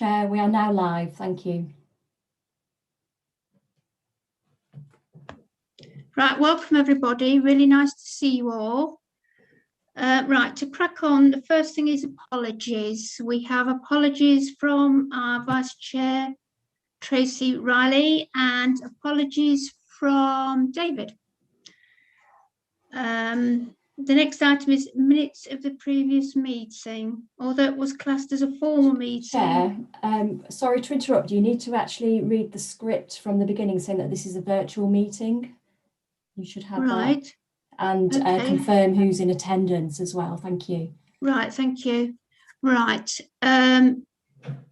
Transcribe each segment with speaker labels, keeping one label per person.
Speaker 1: Chair, we are now live. Thank you.
Speaker 2: Right, welcome everybody. Really nice to see you all. Right, to crack on, the first thing is apologies. We have apologies from our Vice Chair, Tracy Riley, and apologies from David. The next item is minutes of the previous meeting, although it was classed as a formal meeting.
Speaker 1: Chair, sorry to interrupt. You need to actually read the script from the beginning saying that this is a virtual meeting. You should have
Speaker 2: right.
Speaker 1: that. And
Speaker 2: okay.
Speaker 1: Confirm who's in attendance as well. Thank you.
Speaker 2: Right, thank you. Right. I'm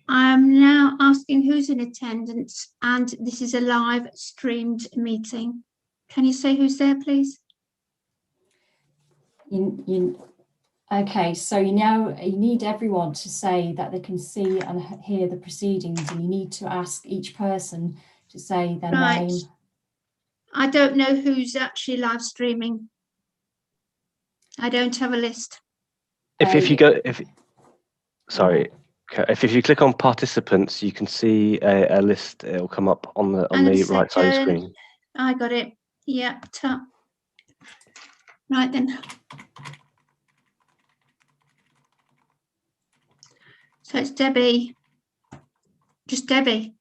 Speaker 2: now asking who's in attendance, and this is a live streamed meeting. Can you say who's there, please?
Speaker 1: Okay, so you need everyone to say that they can see and hear the proceedings, and you need to ask each person to say their name.
Speaker 2: I don't know who's actually live streaming. I don't have a list.
Speaker 3: If you click on participants, you can see a list. It'll come up on the right side of the screen.
Speaker 2: I got it. Yeah, top. Right then. So it's Debbie. Just Debbie.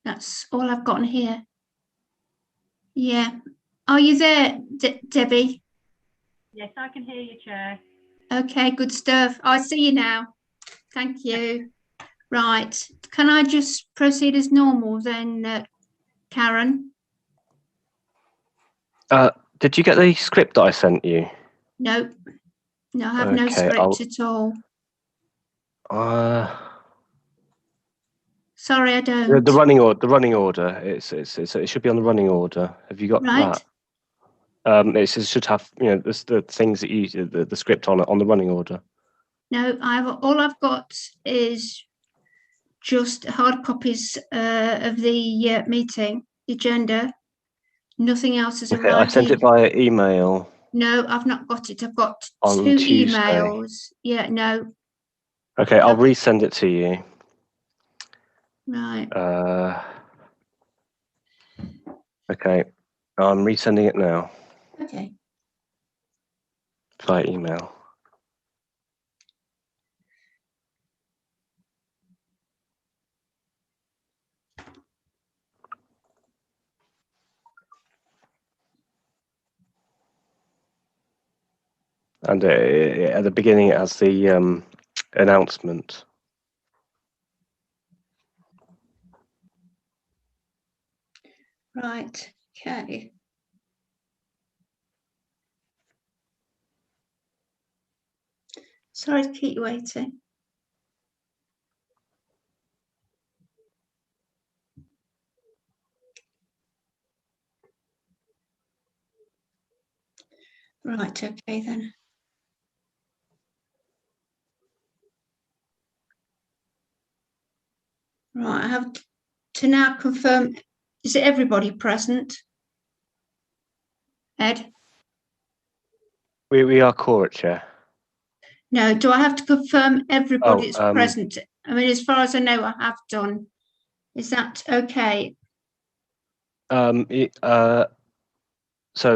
Speaker 2: That's all I've got on here. Yeah. Are you there, Debbie?
Speaker 4: Yes, I can hear you, Chair.
Speaker 2: Okay, good stuff. I see you now. Thank you. Right. Can I just proceed as normal then, Karen?
Speaker 3: Did you get the script that I sent you?
Speaker 2: No. No, I have no script at all. Sorry, I don't.
Speaker 3: The running order. It should be on the running order. Have you got that? It should have the things that the script on the running order.
Speaker 2: No, all I've got is just hard copies of the meeting, the agenda. Nothing else has arrived.
Speaker 3: I sent it via email.
Speaker 2: No, I've not got it. I've got
Speaker 3: on
Speaker 2: two
Speaker 3: Tuesday.
Speaker 2: emails. Yeah, no.
Speaker 3: Okay, I'll resend it to you.
Speaker 2: Right.
Speaker 3: Okay, I'm resending it now.
Speaker 2: Okay.
Speaker 3: Via email. And at the beginning, it has the announcement.
Speaker 2: Right. Okay. Sorry to keep you waiting. Right. Okay then. Right. I have to now confirm. Is it everybody present? Ed?
Speaker 3: We are Court, Chair.
Speaker 2: No, do I have to confirm everybody that's present? I mean, as far as I know, I have done. Is that okay?
Speaker 3: So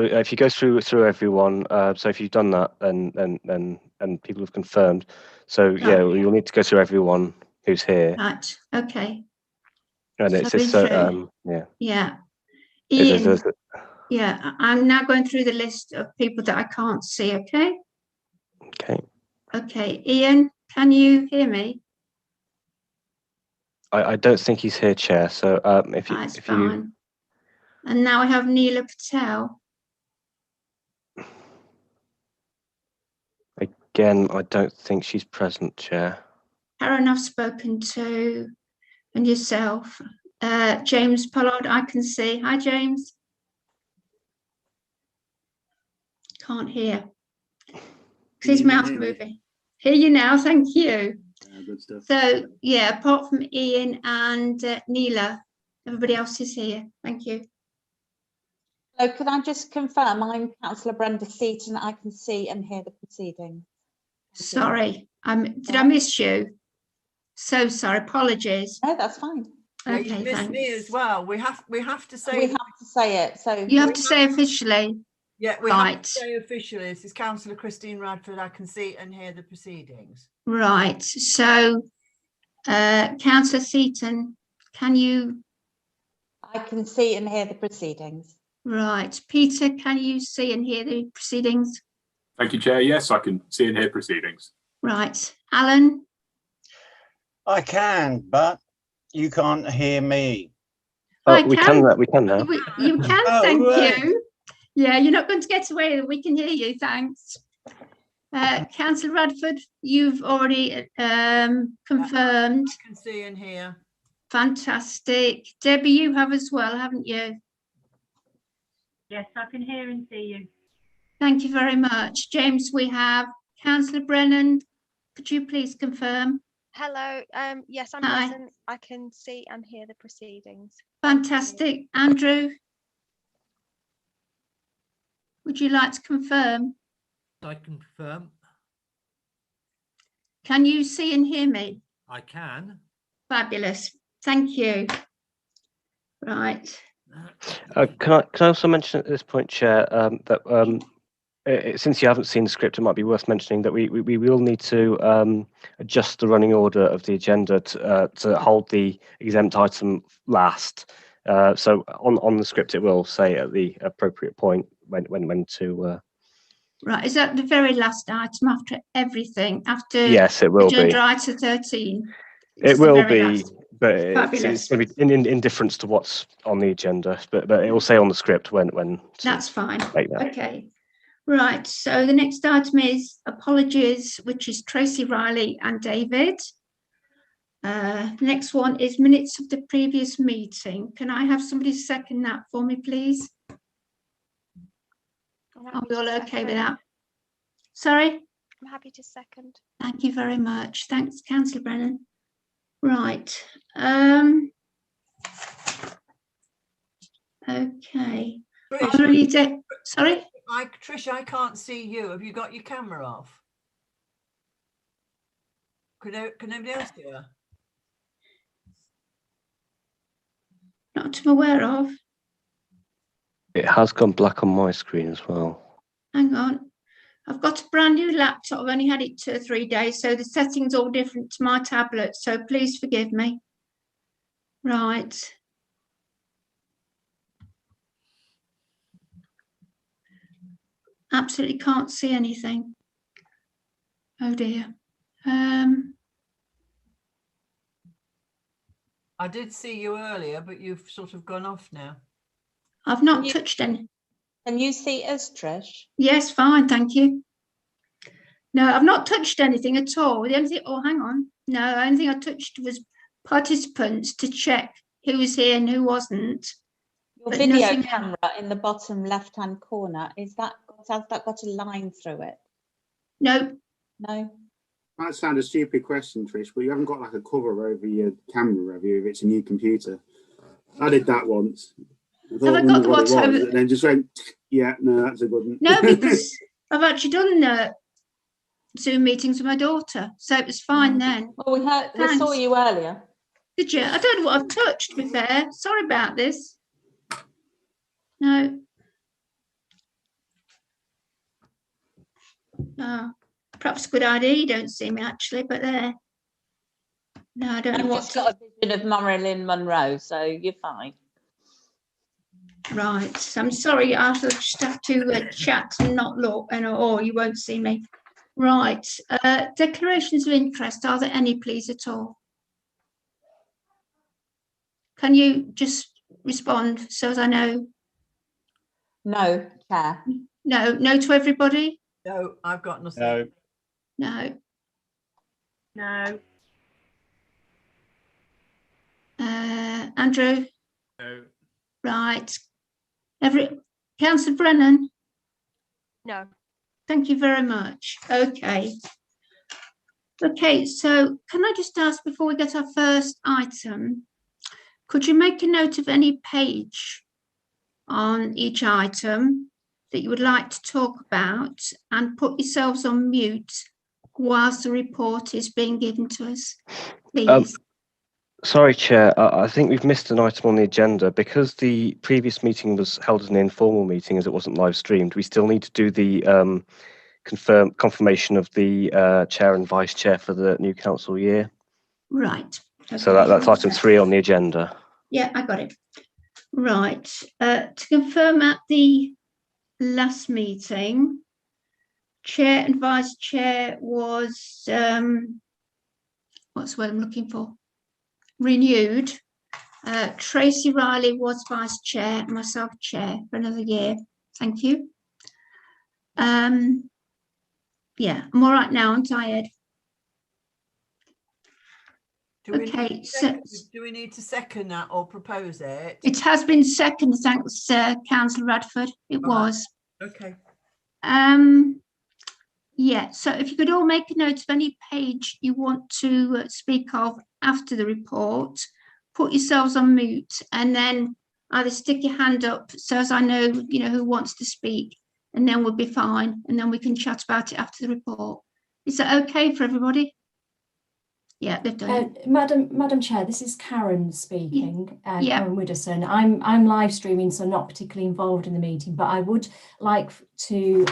Speaker 3: if you go through everyone, so if you've done that, and people have confirmed, so yeah, you'll need to go through everyone who's here.
Speaker 2: Right. Okay.
Speaker 3: And it's just yeah.
Speaker 2: Yeah. Ian. Yeah, I'm now going through the list of people that I can't see. Okay.
Speaker 3: Okay.
Speaker 2: Okay, Ian, can you hear me?
Speaker 3: I don't think he's here, Chair. So if you.
Speaker 2: And now I have Neela Patel.
Speaker 3: Again, I don't think she's present, Chair.
Speaker 2: Karen, I've spoken to, and yourself. James Pollard, I can see. Hi, James. Can't hear. His mouth moving. Hear you now, thank you.
Speaker 5: Good stuff.
Speaker 2: So, yeah, apart from Ian and Neela, everybody else is here. Thank you.
Speaker 6: So could I just confirm I'm Councillor Brenda Seaton, I can see and hear the proceedings.
Speaker 2: Sorry, did I miss you? So sorry, apologies.
Speaker 6: No, that's fine.
Speaker 5: Yeah,
Speaker 2: Okay,
Speaker 5: you missed me
Speaker 2: thanks.
Speaker 5: as well. We have to say.
Speaker 6: We have to say it. So
Speaker 2: You have to say officially.
Speaker 5: Yeah, we have
Speaker 2: Right.
Speaker 5: to say officially. This is Councillor Christine Radford. I can see and hear the proceedings.
Speaker 2: Right. So, Councillor Seaton, can you?
Speaker 6: I can see and hear the proceedings.
Speaker 2: Right. Peter, can you see and hear the proceedings?
Speaker 7: Thank you, Chair. Yes, I can see and hear proceedings.
Speaker 2: Right. Alan?
Speaker 8: I can, but you can't hear me.
Speaker 3: Oh, we can now.
Speaker 2: You can,
Speaker 8: Oh,
Speaker 2: thank
Speaker 8: right.
Speaker 2: you. Yeah, you're not going to get away. We can hear you, thanks. Councillor Radford, you've already confirmed.
Speaker 5: I can see and hear.
Speaker 2: Fantastic. Debbie, you have as well, haven't you?
Speaker 4: Yes, I can hear and see you.
Speaker 2: Thank you very much. James, we have Councillor Brennan. Could you please confirm?
Speaker 9: Hello. Yes, I'm
Speaker 2: Hi.
Speaker 9: present. I can see and hear the proceedings.
Speaker 2: Fantastic. Andrew? Would you like to confirm?
Speaker 10: I can confirm.
Speaker 2: Can you see and hear me?
Speaker 10: I can.
Speaker 2: Fabulous. Thank you. Right.
Speaker 3: Can I also mention at this point, Chair, that since you haven't seen the script, it might be worth mentioning that we will need to adjust the running order of the agenda to hold the exempt item last. So on the script, it will say at the appropriate point when to.
Speaker 2: Right. Is that the very last item after everything? After
Speaker 3: yes, it will
Speaker 2: agenda
Speaker 3: be.
Speaker 2: item 13.
Speaker 3: It will be,
Speaker 2: last.
Speaker 3: but it's going to be in difference to what's on the agenda. But it will say on the script when.
Speaker 2: That's fine.
Speaker 3: Make that.
Speaker 2: Okay. Right. So the next item is apologies, which is Tracy Riley and David. Next one is minutes of the previous meeting. Can I have somebody second that for me, please? Are we all okay with that? Sorry?
Speaker 9: I'm happy to second.
Speaker 2: Thank you very much. Thanks, Councillor Brennan. Right. Okay. Sorry?
Speaker 5: Trish, I can't see you. Have you got your camera off? Can anybody else do her?
Speaker 2: Not I'm aware of.
Speaker 3: It has gone black on my screen as well.
Speaker 2: Hang on. I've got a brand new laptop. I've only had it 2 or 3 days, so the settings are all different to my tablet. So please forgive me. Right. Absolutely can't see anything. Oh dear.
Speaker 5: I did see you earlier, but you've sort of gone off now.
Speaker 2: I've not touched any.
Speaker 6: Can you see us, Trish?
Speaker 2: Yes, fine, thank you. No, I've not touched anything at all. The only thing, oh, hang on. No, the only thing I touched was participants to check who was here and who wasn't.
Speaker 6: Your video camera in the bottom left-hand corner, has that got a line through it?
Speaker 2: No.
Speaker 6: No.
Speaker 11: Might sound a stupid question, Trish, but you haven't got like a cover over your camera, have you, if it's a new computer? I did that once. I thought I got what it was, and then just went, yeah, no, that's a good one.
Speaker 2: No, because I've actually done Zoom meetings with my daughter, so it was fine then.
Speaker 6: Well, we saw you earlier.
Speaker 2: Did you? I don't know what I've touched, to be fair. Sorry about this. No. Oh, perhaps a good idea. You don't see me actually, but there. No, I don't know
Speaker 6: I've
Speaker 2: what.
Speaker 6: just got a vision of Marilyn Monroe, so you're fine.
Speaker 2: Right. I'm sorry. I'll just have to chat and not look, or you won't see me. Right. Declarations of interest. Are there any, please, at all? Can you just respond so as I know?
Speaker 6: No, Chair.
Speaker 2: No. No to everybody?
Speaker 5: No, I've got nothing.
Speaker 8: No.
Speaker 2: No.
Speaker 4: No.
Speaker 2: Andrew?
Speaker 10: No.
Speaker 2: Right. Councillor Brennan?
Speaker 9: No.
Speaker 2: Thank you very much. Okay. Okay, so can I just ask before we get our first item, could you make a note of any page on each item that you would like to talk about and put yourselves on mute whilst the report is being given to us, please?
Speaker 3: Sorry, Chair. I think we've missed an item on the agenda. Because the previous meeting was held as an informal meeting, as it wasn't live streamed, we still need to do the confirmation of the chair and vice chair for the new council year.
Speaker 2: Right. Okay.
Speaker 3: So that's item 3 on the agenda.
Speaker 2: Yeah, I got it. Right. To confirm, at the last meeting, chair and vice chair was what's the word I'm looking for? Renewed. Tracy Riley was vice chair, myself chair for another year. Thank you. Yeah, I'm all right now, aren't I, Ed?
Speaker 5: Do we need to second that or propose it?
Speaker 2: It has been seconded, thanks, Councillor Radford. It was.
Speaker 5: Okay.
Speaker 2: Yeah, so if you could all make a note of any page you want to speak of after the report, put yourselves on mute, and then either stick your hand up so as I know, who wants to speak, and then we'll be fine, and then we can chat about it after the report. Is that okay for everybody? Yeah, they've done it.
Speaker 1: Madam Chair, this is Karen speaking.
Speaker 2: Yeah.
Speaker 1: Karen Widdowson. I'm live streaming, so not particularly involved in the meeting, but I would like to,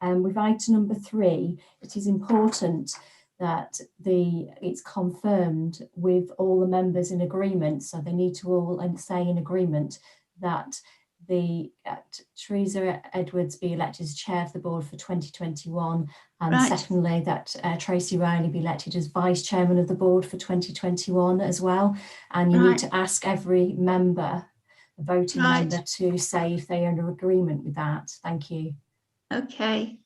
Speaker 1: with item number 3, it is important that it's confirmed with all the members in agreement. So they need to all say in agreement that Trish Edwardes be elected as chair of the board for 2021, and
Speaker 2: Right.
Speaker 1: secondly that Tracy Riley be elected as vice chairman of the board for 2021 as well. And you need to ask every member, a voting member, to say if they are in agreement with that. Thank you.
Speaker 2: Okay.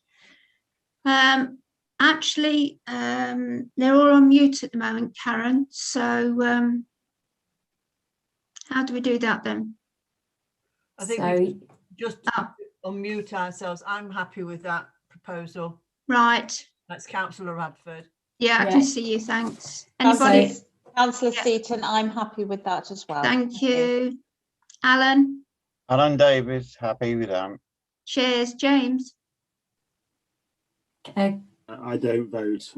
Speaker 2: Actually, they're all on mute at the moment, Karen. So how do we do that then?
Speaker 5: I think we just unmute ourselves. I'm happy with that proposal.
Speaker 2: Right.
Speaker 5: That's Councillor Radford.
Speaker 2: Yeah, I can see you. Thanks. Anybody?
Speaker 6: Councillor Seaton, I'm happy with that as well.
Speaker 2: Thank you. Alan?
Speaker 8: Alan Davis, happy with that.
Speaker 2: Cheers. James?
Speaker 11: I don't vote.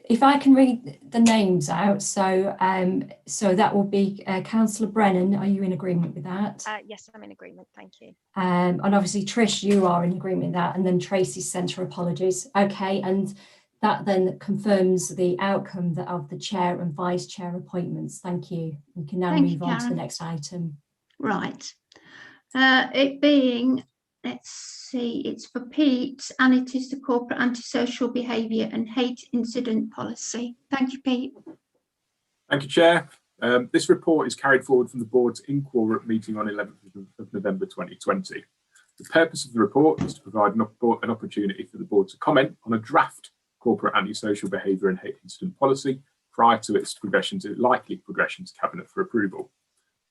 Speaker 1: If I can read the names out, so that will be Councillor Brennan. Are you in agreement with that?
Speaker 9: Yes, I'm in agreement. Thank you.
Speaker 1: And obviously, Trish, you are in agreement with that. And then Tracy sent her apologies. Okay, and that then confirms the outcome of the chair and vice chair appointments. Thank you. We can now move on to the next item.
Speaker 2: Right. It being, let's see, it's for Pete, and it is the corporate antisocial behaviour and hate incident policy. Thank you, Pete.
Speaker 7: Thank you, Chair. This report is carried forward from the board's in-quorum meeting on 11th of November 2020. The purpose of the report is to provide an opportunity for the board to comment on a draft corporate antisocial behaviour and hate incident policy prior to its likely progression to Cabinet for approval.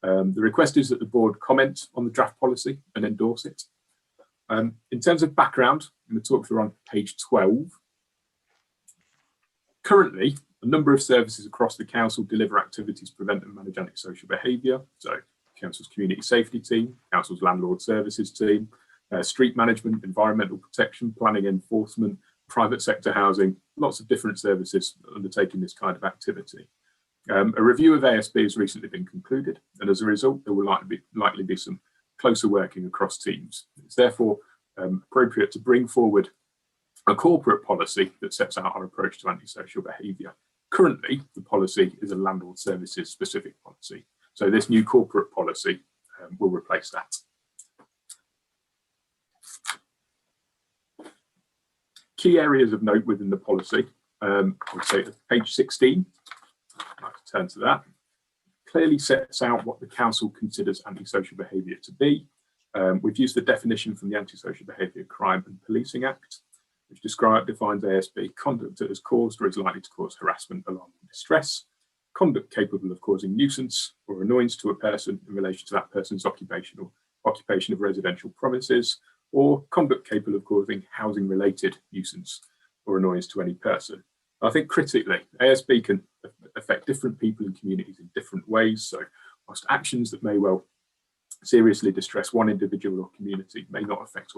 Speaker 7: The request is that the board comment on the draft policy and endorse it. In terms of background, I'm going to talk through on page 12. Currently, a number of services across the council deliver activities to prevent and manage antisocial behaviour. So, council's community safety team, council's landlord services team, street management, environmental protection, planning enforcement, private sector housing, lots of different services undertaking this kind of activity. A review of ASB has recently been concluded, and as a result, there will likely be some closer working across teams. It's therefore appropriate to bring forward a corporate policy that sets out our approach to antisocial behaviour. Currently, the policy is a landlord services specific policy. So this new corporate policy will replace that. Key areas of note within the policy, I would say page 16, I'd like to turn to that, clearly sets out what the council considers antisocial behaviour to be. We've used the definition from the Antisocial Behaviour Crime and Policing Act, which defines ASB conduct that has caused or is likely to cause harassment, alarm or distress, conduct capable of causing nuisance or annoyance to a person in relation to that person's occupation of residential premises, or conduct capable of causing housing related nuisance or annoyance to any person. I think critically, ASB can affect different people and communities in different ways. So whilst actions that may well seriously distress one individual or community may not affect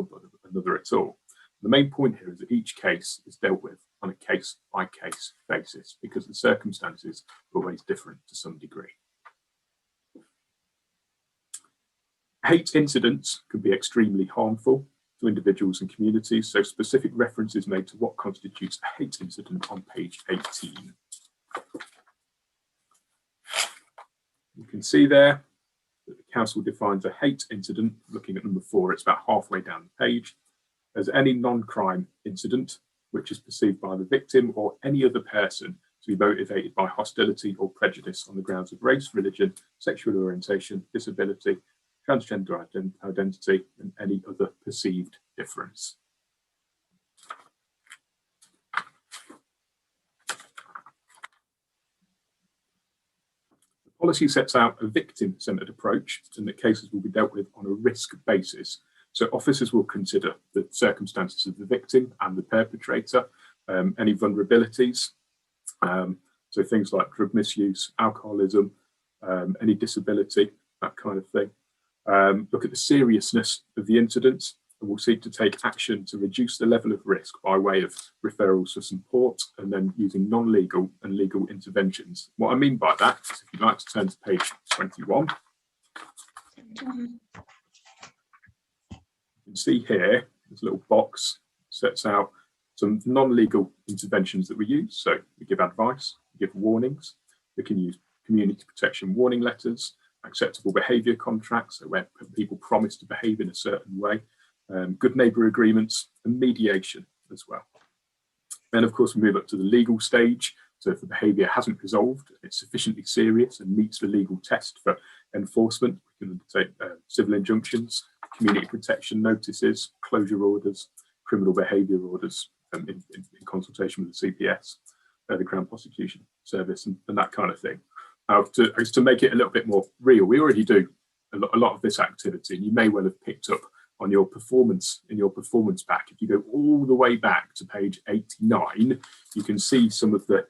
Speaker 7: another at all. The main point here is that each case is dealt with on a case-by-case basis because the circumstances are always different to some degree. Hate incidents can be extremely harmful to individuals and communities, so specific reference is made to what constitutes a hate incident on page 18. You can see there that the council defines a hate incident, looking at number 4, it's about halfway down the page, as any non-crime incident which is perceived by the victim or any other person to be motivated by hostility or prejudice on the grounds of race, religion, sexual orientation, disability, transgender identity, and any other perceived difference. The policy sets out a victim-centred approach and that cases will be dealt with on a risk basis. So officers will consider the circumstances of the victim and the perpetrator, any vulnerabilities, so things like drug misuse, alcoholism, any disability, that kind of thing. Look at the seriousness of the incident, and we'll seek to take action to reduce the level of risk by way of referrals for support and then using non-legal and legal interventions. What I mean by that is, if you'd like to turn to page 21, you can see here, this little box sets out some non-legal interventions that we use. So we give advice, we give warnings, we can use community protection warning letters, acceptable behaviour contracts, so where people promise to behave in a certain way, good neighbour agreements, and mediation as well. Then, of course, we move up to the legal stage. So if the behaviour hasn't resolved, it's sufficiently serious and meets the legal test for enforcement, we can undertake civil injunctions, community protection notices, closure orders, criminal behaviour orders in consultation with the CPS, the Crown Prosecution Service, and that kind of thing. To make it a little bit more real, we already do a lot of this activity, and you may well have picked up on your performance in your performance pack. If you go all the way back to page 89, you can see some of the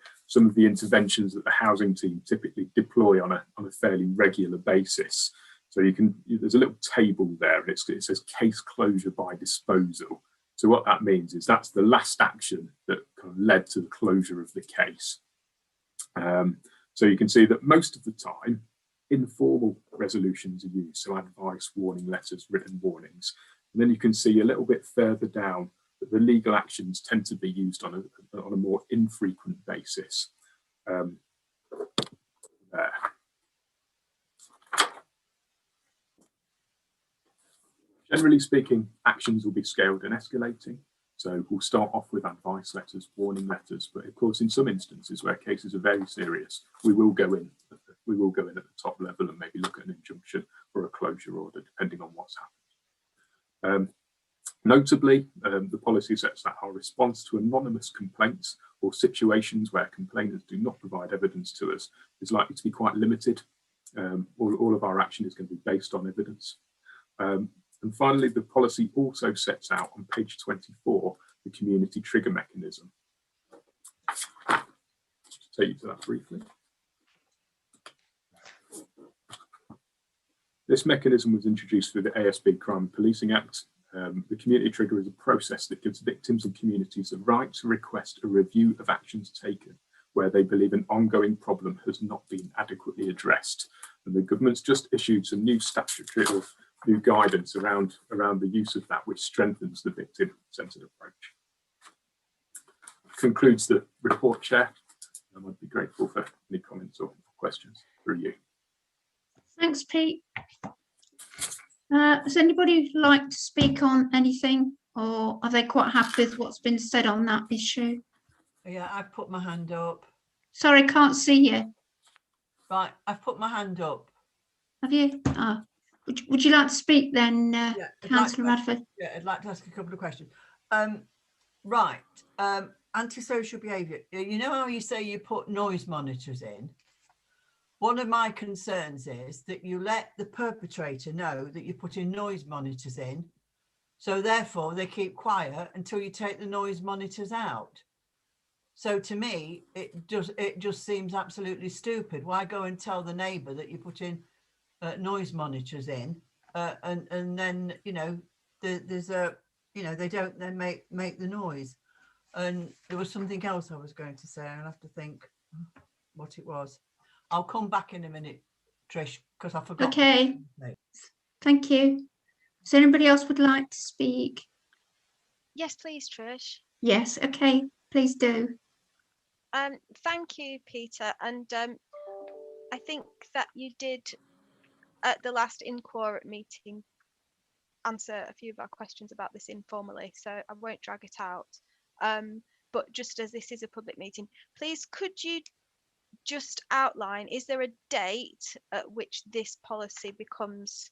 Speaker 7: interventions that the housing team typically deploy on a fairly regular basis. So there's a little table there, and it says case closure by disposal. So what that means is that's the last action that kind of led to the closure of the case. So you can see that most of the time, informal resolutions are used, so advice, warning letters, written warnings. And then you can see a little bit further down that the legal actions tend to be used on a more infrequent basis. There. Generally speaking, actions will be scaled and escalating. So we'll start off with advice letters, warning letters, but of course, in some instances where cases are very serious, we will go in at the top level and maybe look at an injunction or a closure order, depending on what's happened. Notably, the policy sets that our response to anonymous complaints or situations where complainants do not provide evidence to us is likely to be quite limited. All of our action is going to be based on evidence. And finally, the policy also sets out on page 24 the community trigger mechanism. Just take you to that briefly. This mechanism was introduced through the ASB Crime and Policing Act. The community trigger is a process that gives victims and communities the right to request a review of actions taken where they believe an ongoing problem has not been adequately addressed. And the government's just issued some new statutory or new guidance around the use of that, which strengthens the victim-centred approach. Concludes the report, Chair, and I'd be grateful for any comments or questions through you.
Speaker 2: Thanks, Pete. Does anybody like to speak on anything, or are they quite happy with what's been said on that issue?
Speaker 5: Yeah, I've put my hand up.
Speaker 2: Sorry, can't see you.
Speaker 5: Right, I've put my hand up.
Speaker 2: Have you? Oh. Would you like to speak then, Councillor Radford?
Speaker 5: Yeah, I'd like to ask a couple of questions. Antisocial behaviour. You know how you say you put noise monitors in? One of my concerns is that you let the perpetrator know that you're putting noise monitors in, so therefore they keep quiet until you take the noise monitors out. So to me, it just seems absolutely stupid. Why go and tell the neighbour that you're putting noise monitors in, and then they don't then make the noise. And there was something else I was going to say. I'll have to think what it was. I'll come back in a minute, Trish, because I forgot.
Speaker 2: Okay. Thank you. Does anybody else would like to speak?
Speaker 9: Yes, please, Trish.
Speaker 2: Yes, okay, please do.
Speaker 9: Thank you, Peter. And I think that you did at the last in-quorum meeting answer a few of our questions about this informally, so I won't drag it out. But just as this is a public meeting, please could you just outline, is there a date at which this policy becomes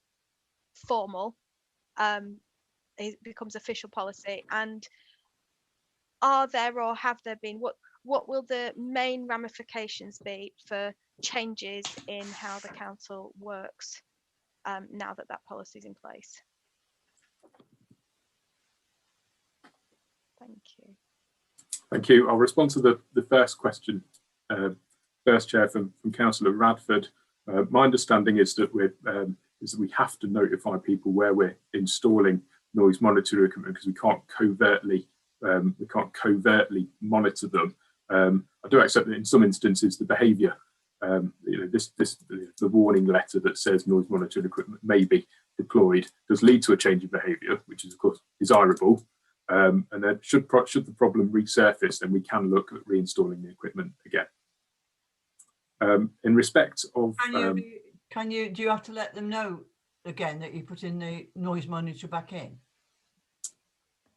Speaker 9: formal, it becomes official policy, and are there or have there been, what will the main ramifications be for changes in how the council works now that that policy is in place? Thank you.
Speaker 7: Thank you. I'll respond to the first question, first, Chair, from Councillor Radford. My understanding is that we have to notify people where we're installing noise monitoring equipment because we can't covertly monitor them. I do accept that in some instances the behaviour, the warning letter that says noise monitoring equipment may be deployed does lead to a change in behaviour, which is of course desirable. And then should the problem resurface, then we can look at reinstalling the equipment again. In respect of,
Speaker 5: do you have to let them know again that you put in the noise monitor back in?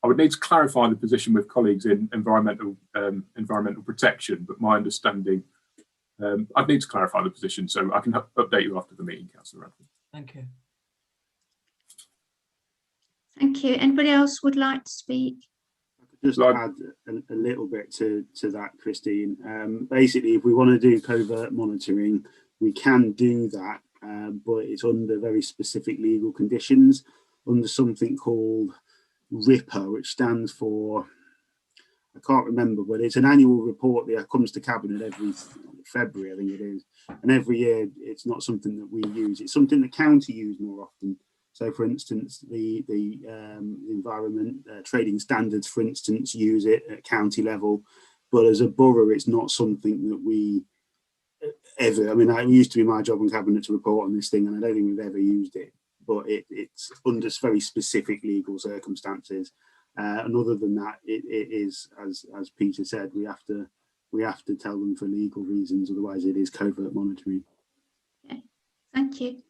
Speaker 7: I would need to clarify the position with colleagues in environmental protection, but my understanding, I'd need to clarify the position, so I can update you after the meeting, Councillor Radford.
Speaker 5: Thank you.
Speaker 2: Thank you. Anybody else would like to speak?
Speaker 11: Just add a little bit to that, Christine. Basically, if we want to do covert monitoring, we can do that, but it's under very specific legal conditions, under something called RIPA, which stands for, I can't remember, but it's an annual report that comes to Cabinet every February, I think it is. And every year, it's not something that we use. It's something the county use more often. So, for instance, the environment trading standards, for instance, use it at county level. But as a borough, it's not something that we ever, I mean, it used to be my job in Cabinet to report on this thing, and I don't think we've ever used it. But it's under very specific legal circumstances. And other than that, it is, as Peter said, we have to tell them for legal reasons, otherwise it is covert monitoring.
Speaker 2: Okay, thank you.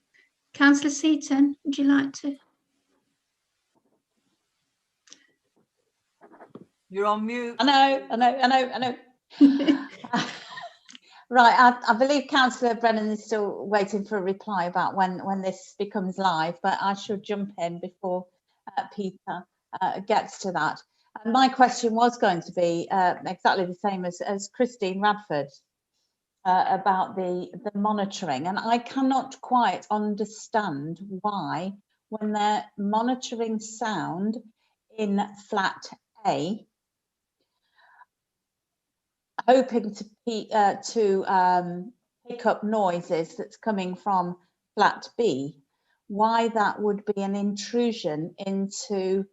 Speaker 2: Councillor Seaton, would you like to?
Speaker 5: You're on mute.
Speaker 6: I know. Right, I believe Councillor Brennan is still waiting for a reply about when this becomes live, but I should jump in before Peter gets to that. My question was going to be exactly the same as Christine Radford about the monitoring, and I cannot quite understand why, when they're monitoring sound in flat A, hoping to pick up noises that's coming from flat B, why that would be an intrusion into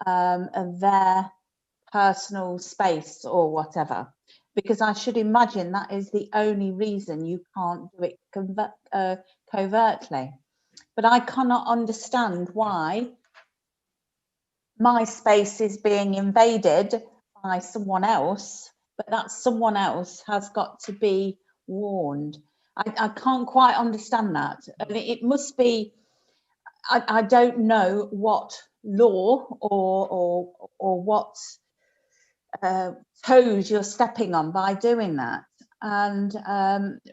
Speaker 6: their personal space or whatever, because I should imagine that is the only reason you can't do it covertly. But I cannot understand why my space is being invaded by someone else, but that someone else has got to be warned. I can't quite understand that. And it must be, I don't know what law or what toes you're stepping on by doing that and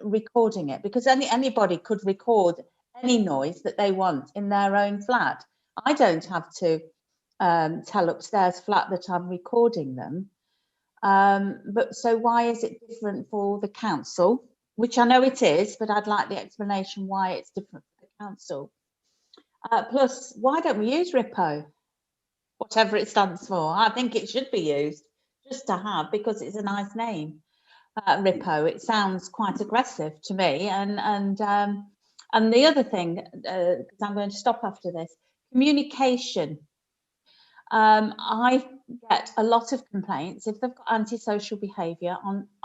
Speaker 6: recording it, because anybody could record any noise that they want in their own flat. I don't have to tell upstairs flat that I'm recording them. But so why is it different for the council, which I know it is, but I'd like the explanation why it's different for the council. Plus, why don't we use RIPO, whatever it stands for? I think it should be used just to have, because it's a nice name. RIPO, it sounds quite aggressive to me. And the other thing, because I'm going to stop after this, communication. I get a lot of complaints if they've got antisocial behaviour.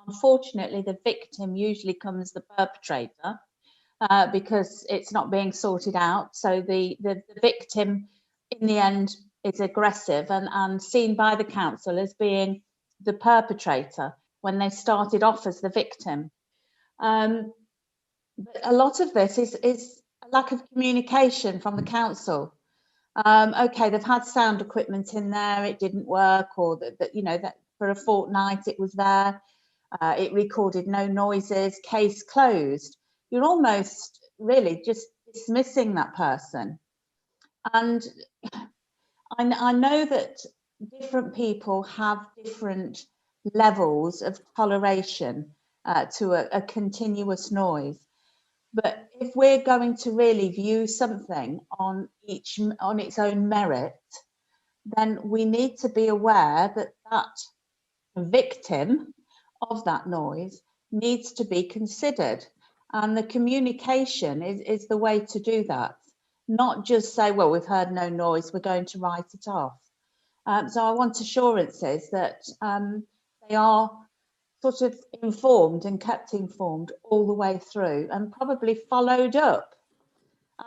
Speaker 6: Unfortunately, the victim usually comes the perpetrator because it's not being sorted out. So the victim, in the end, is aggressive and seen by the council as being the perpetrator when they started off as the victim. But a lot of this is a lack of communication from the council. Okay, they've had sound equipment in there, it didn't work, or that you know, that for a fortnight it was there, it recorded no noises, case closed. You're almost really just dismissing that person. And I know that different people have different levels of toleration to a continuous noise. But if we're going to really view something on its own merit, then we need to be aware that that victim of that noise needs to be considered. And the communication is the way to do that. Not just say, well, we've heard no noise, we're going to write it off. So I want assurances that they are sort of informed and kept informed all the way through, and probably followed up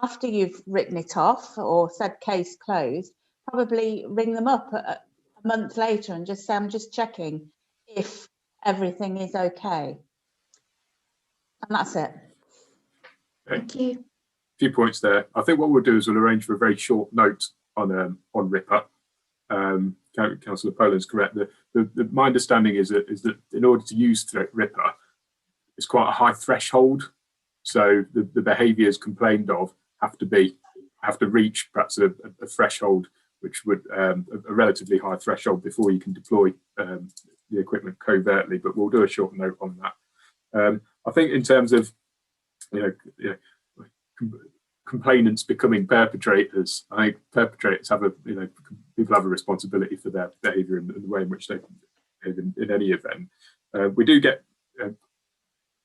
Speaker 6: after you've written it off or said case closed. Probably ring them up a month later and just say, I'm just checking if everything is okay. And that's it.
Speaker 2: Thank you.
Speaker 7: A few points there. I think what we'll do is we'll arrange for a very short note on RIPA. Councillor Poland's correct. My understanding is that in order to use RIPA, it's quite a high threshold. So the behaviours complained of have to reach perhaps a threshold, which would a relatively high threshold before you can deploy the equipment covertly. But we'll do a short note on that. I think in terms of complainants becoming perpetrators, I think perpetrators have people have a responsibility for their behaviour and the way in which they behave in any event. We do get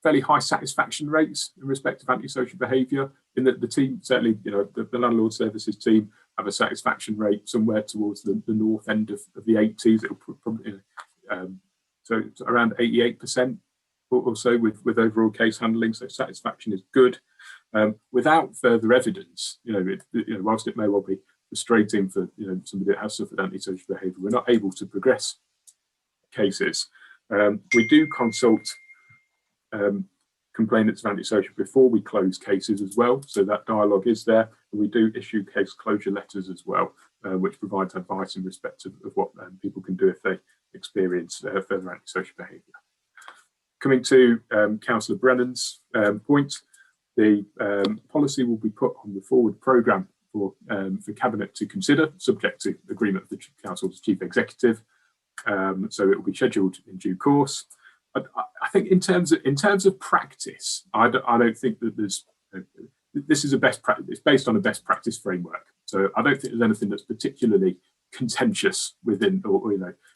Speaker 7: fairly high satisfaction rates in respect of antisocial behaviour. In the team, certainly, the landlord services team have a satisfaction rate somewhere towards the north end of the 80s. It'll probably so it's around 88% or so with overall case handling. So satisfaction is good. Without further evidence, whilst it may well be frustrating for somebody that has suffered antisocial behaviour, we're not able to progress cases. We do consult complainants of antisocial before we close cases as well, so that dialogue is there, and we do issue case closure letters as well, which provides advice in respect of what people can do if they experience further antisocial behaviour. Coming to Councillor Brennan's point, the policy will be put on the forward programme for Cabinet to consider, subject to agreement of the Council's Chief Executive. So it will be scheduled in due course. I think in terms of practice, I don't think that there's this is a best practice. It's based on a best practice framework. So I don't think there's anything that's particularly contentious within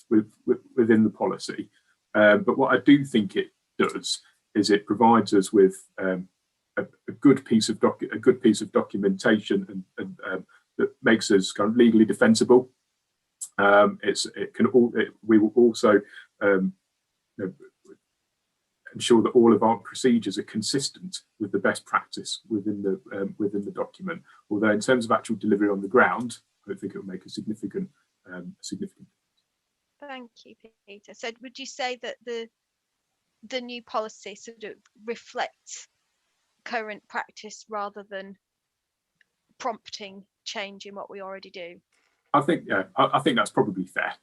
Speaker 7: within the policy. But what I do think it does is it provides us with a good piece of documentation and that makes us kind of legally defensible. We will also ensure that all of our procedures are consistent with the best practice within the document. Although in terms of actual delivery on the ground, I don't think it will make a significant.
Speaker 9: Thank you, Peter. So would you say that the new policy sort of reflects current practice rather than prompting change in what we already do?
Speaker 7: I think that's probably fair.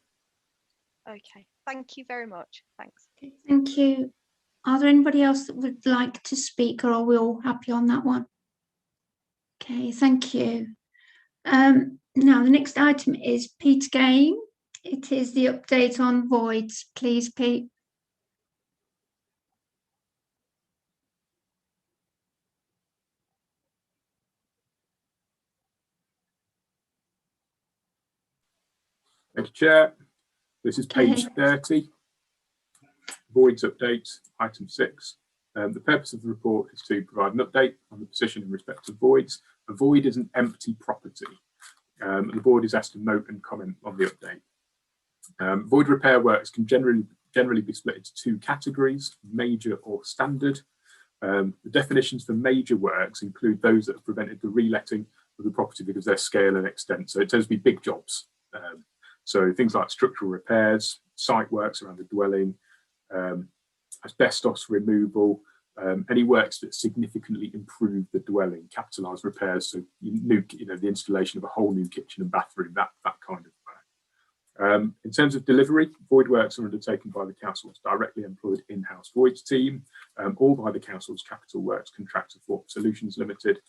Speaker 9: Okay, thank you very much. Thanks.
Speaker 2: Okay, thank you. Are there anybody else that would like to speak, or are we all happy on that one? Okay, thank you. Now the next item is Pete Game. It is the update on voids. Please, Pete.
Speaker 7: Thank you, Chair. This is page 30, voids update, item 6. The purpose of the report is to provide an update on the position in respect to voids. A void is an empty property. The board is asked to note and comment on the update. Void repair works can generally be split into two categories, major or standard. The definitions for major works include those that have prevented the reletting of the property because of their scale and extent. So it tends to be big jobs. So things like structural repairs, site works around the dwelling, asbestos removal, any works that significantly improve the dwelling, capitalised repairs, so the installation of a whole new kitchen and bathroom, that kind of work. In terms of delivery, void works are undertaken by the council's directly employed in-house voids team, or by the council's capital works contractor Fortum Solutions Limited,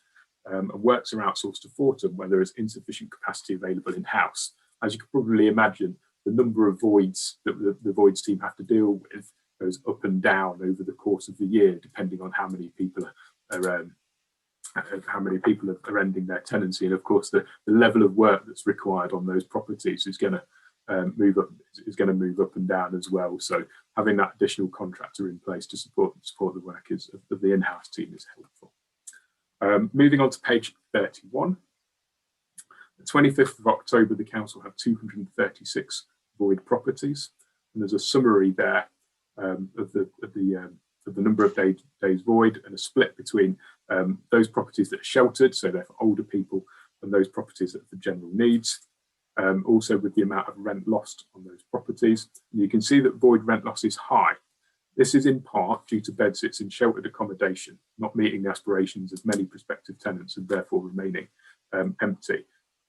Speaker 7: and works are outsourced to Fortum where there is insufficient capacity available in-house. As you can probably imagine, the number of voids that the voids team have to deal with goes up and down over the course of the year, depending on how many people are ending their tenancy, and of course the level of work that's required on those properties is going to move up and down as well. So having that additional contractor in place to support the work of the in-house team is helpful. Moving on to page 31. The 25th of October, the council had 236 void properties, and there's a summary there of the number of days void, and a split between those properties that are sheltered, so they're for older people, and those properties that are for general needs. Also with the amount of rent lost on those properties. And you can see that void rent loss is high. This is in part due to bedsits in sheltered accommodation not meeting the aspirations of many prospective tenants and therefore remaining empty.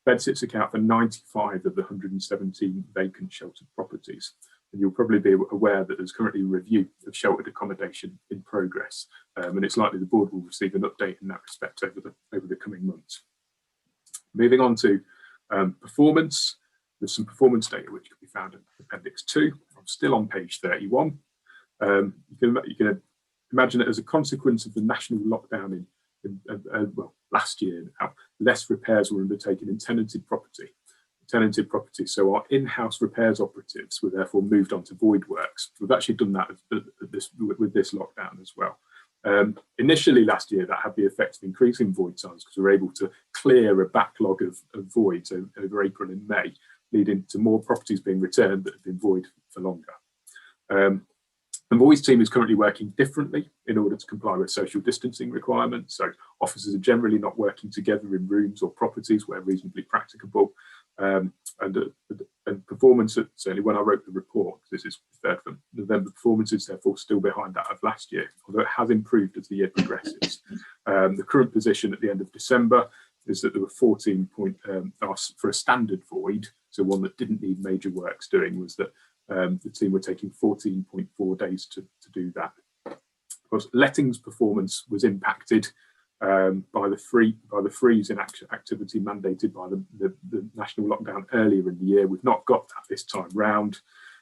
Speaker 7: Bedsits account for 95 of the 117 vacant sheltered properties. And you'll probably be aware that there's currently a review of sheltered accommodation in progress, and it's likely the board will receive an update in that respect over the coming months. Moving on to performance, there's some performance data which can be found in Appendix 2. I'm still on page 31. You can imagine that as a consequence of the national lockdown last year now, less repairs were undertaken in tenanted property. So our in-house repairs operatives were therefore moved on to void works. We've actually done that with this lockdown as well. Initially last year, that had the effect of increasing void times because we were able to clear a backlog of voids over April and May, leading to more properties being returned that have been void for longer. The voids team is currently working differently in order to comply with social distancing requirements. So officers are generally not working together in rooms or properties where reasonably practicable. And performance, certainly when I wrote the report, this is 3rd of November, performance is therefore still behind that of last year, although it has improved as the year progresses. The current position at the end of December is that there were 14 for a standard void, so one that didn't need major works doing, was that the team were taking 14.4 days to do that. Of course, lettings performance was impacted by the freeze in activity mandated by the national lockdown earlier in the year. We've not got that this time round,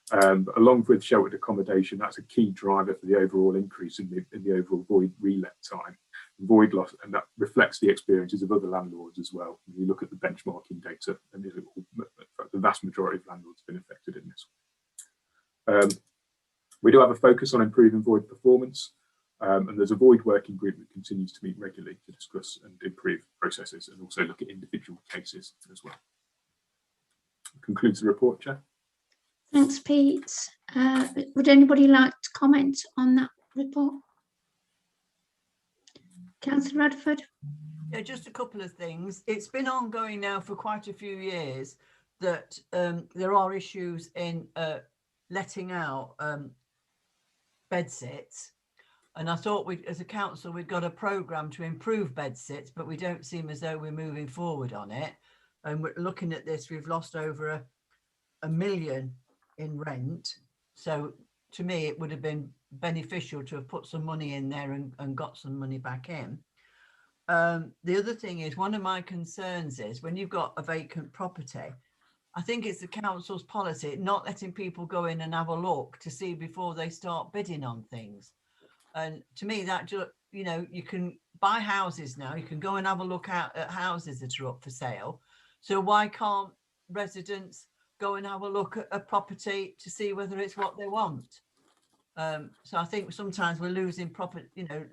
Speaker 7: but along with sheltered accommodation, that's a key driver for the overall increase in the overall void relet time, void loss, and that reflects the experiences of other landlords as well. When you look at the benchmarking data, and the vast majority of landlords have been affected in this. We do have a focus on improving void performance, and there's a void working group that continues to meet regularly to discuss and improve processes and also look at individual cases as well. That concludes the report, Chair.
Speaker 2: Thanks, Pete. Would anybody like to comment on that report? Councillor Radford?
Speaker 5: Yeah, just a couple of things. It's been ongoing now for quite a few years that there are issues in letting out bedsits, and I thought as a council we'd got a programme to improve bedsits, but we don't seem as though we're moving forward on it. And we're looking at this, we've lost over a million in rent, so to me it would have been beneficial to have put some money in there and got some money back in. The other thing is, one of my concerns is when you've got a vacant property, I think it's the council's policy not letting people go in and have a look to see before they start bidding on things. And to me, that just, you can buy houses now, you can go and have a look at houses that are up for sale. So why can't residents go and have a look at a property to see whether it's what they want? So I think sometimes we're losing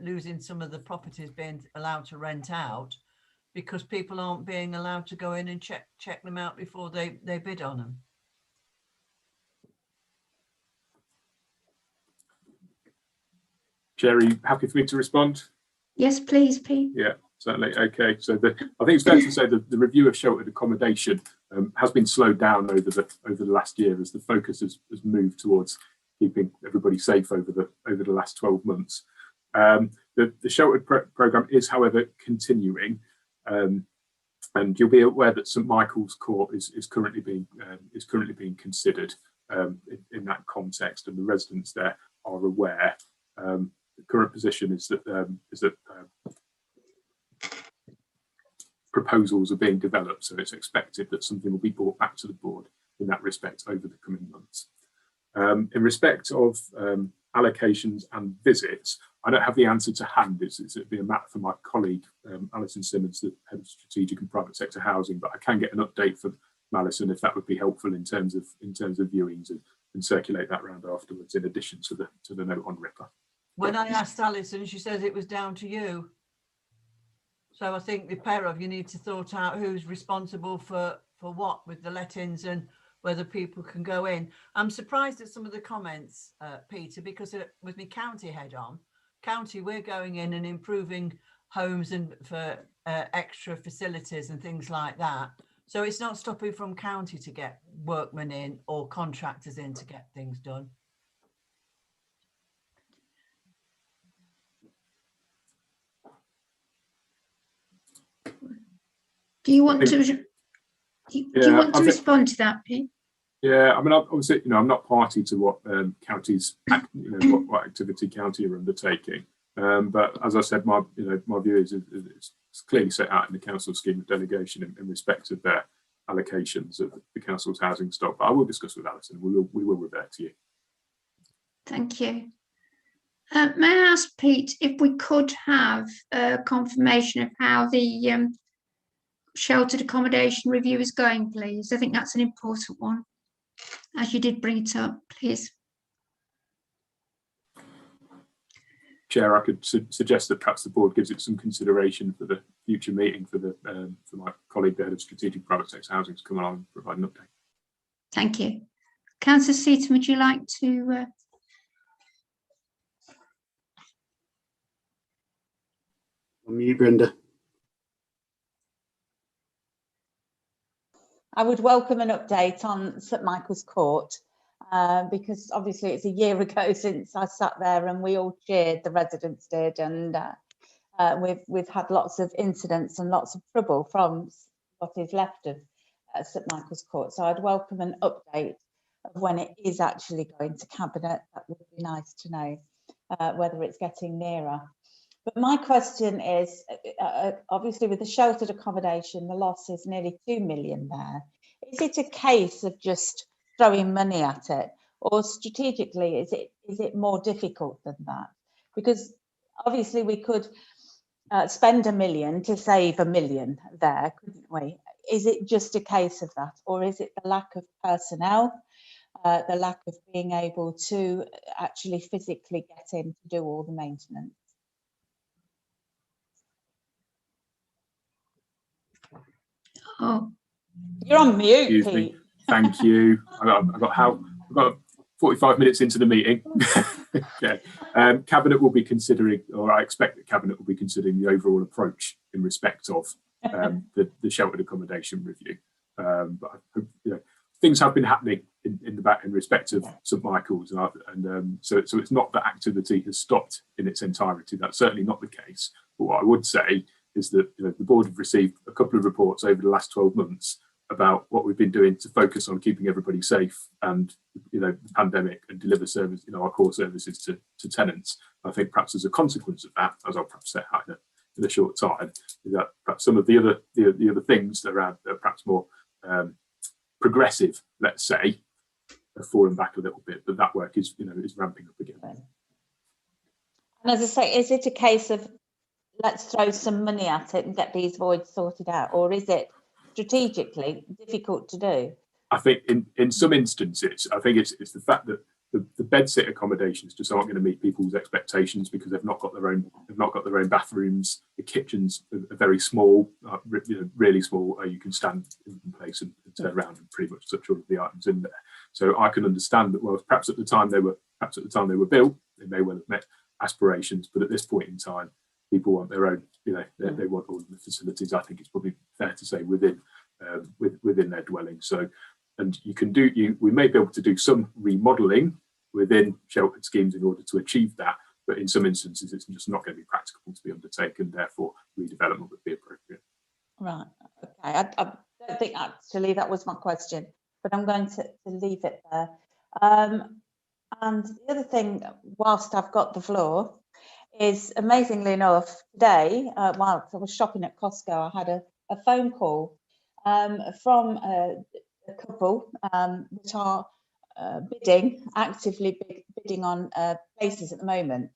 Speaker 5: losing some of the properties being allowed to rent out because people aren't being allowed to go in and check them out before they bid on them.
Speaker 7: Chair, are you happy for me to respond?
Speaker 2: Yes, please, Pete.
Speaker 7: Yeah, certainly. Okay, so I think it's fair to say that the review of sheltered accommodation has been slowed down over the last year as the focus has moved towards keeping everybody safe over the last 12 months. The sheltered programme is, however, continuing, and you'll be aware that St Michael's Court is currently being considered in that context, and the residents there are aware. The current position is that proposals are being developed, so it's expected that something will be brought back to the board in that respect over the coming months. In respect of allocations and visits, I don't have the answer to hand. It'd be a matter for my colleague Alison Simmons, the head of strategic and private sector housing, but I can get an update from Alison if that would be helpful in terms of viewings and circulate that round afterwards, in addition to the note on Ripper.
Speaker 5: When I asked Alison, she says it was down to you. So I think the pair of you need to sort out who's responsible for what with the let-ins and whether people can go in. I'm surprised at some of the comments, Peter, because with me county head on, we're going in and improving homes and for extra facilities and things like that. So it's not stopping from county to get workmen in or contractors in to get things done.
Speaker 2: Do you want to? Do you want to respond to that, Pete?
Speaker 7: Yeah, I mean, obviously, I'm not party to what counties, what activity county are undertaking. But as I said, my view is it's clearly set out in the council scheme of delegation in respect of their allocations of the council's housing stock. But I will discuss with Alison. We will revert to you.
Speaker 2: Thank you. May I ask Pete if we could have a confirmation of how the sheltered accommodation review is going, please? I think that's an important one, as you did bring it up, please.
Speaker 7: Chair, I could suggest that perhaps the board gives it some consideration for the future meeting for my colleague, the head of strategic private sector housing, to come along and provide an update.
Speaker 2: Thank you. Councillor Seaton, would you like to?
Speaker 11: On you, Brenda.
Speaker 6: I would welcome an update on St Michael's Court, because obviously it's a year ago since I sat there and we all cheered, the residents did, and we've had lots of incidents and lots of trouble from what is left of St Michael's Court. So I'd welcome an update of when it is actually going to Cabinet. That would be nice to know whether it's getting nearer. But my question is, obviously with the sheltered accommodation, the loss is nearly 2 million there. Is it a case of just throwing money at it, or strategically is it more difficult than that? Because obviously we could spend 1 million to save 1 million there, couldn't we? Is it just a case of that, or is it the lack of personnel, the lack of being able to actually physically get in to do all the maintenance?
Speaker 2: Oh,
Speaker 6: you're on mute,
Speaker 7: Excuse
Speaker 6: Pete.
Speaker 7: Me. Thank you. I've got 45 minutes into the meeting. Okay. Cabinet will be considering, or I expect that Cabinet will be considering the overall approach in respect of the sheltered accommodation review. But I hope, things have been happening in the back in respect of St Michael's, and so it's not that activity has stopped in its entirety. That's certainly not the case. But what I would say is that the board have received a couple of reports over the last 12 months about what we've been doing to focus on keeping everybody safe and the pandemic, and deliver service, our core services to tenants. I think perhaps as a consequence of that, as I'll perhaps set out in a short time, is that perhaps some of the other things that are perhaps more progressive, let's say, have fallen back a little bit, but that work is ramping up again.
Speaker 6: And as I say, is it a case of let's throw some money at it and get these voids sorted out, or is it strategically difficult to do?
Speaker 7: I think in some instances, I think it's the fact that the bedsit accommodations just aren't going to meet people's expectations because they've not got their own bathrooms. The kitchens are very small, really small. You can stand in place and turn around and pretty much touch all of the items in there. So I can understand that. Well, perhaps at the time they were built, they may well have met aspirations, but at this point in time, people want their own. They want all of the facilities. I think it's probably fair to say within their dwelling. So. And we may be able to do some remodelling within sheltered schemes in order to achieve that, but in some instances it's just not going to be practicable to be undertaken, therefore redevelopment would be appropriate.
Speaker 6: Right, okay. I don't think actually that was my question, but I'm going to leave it there. And the other thing, whilst I've got the floor, is amazingly enough, today, whilst I was shopping at Costco, I had a phone call from a couple that are actively bidding on places at the moment,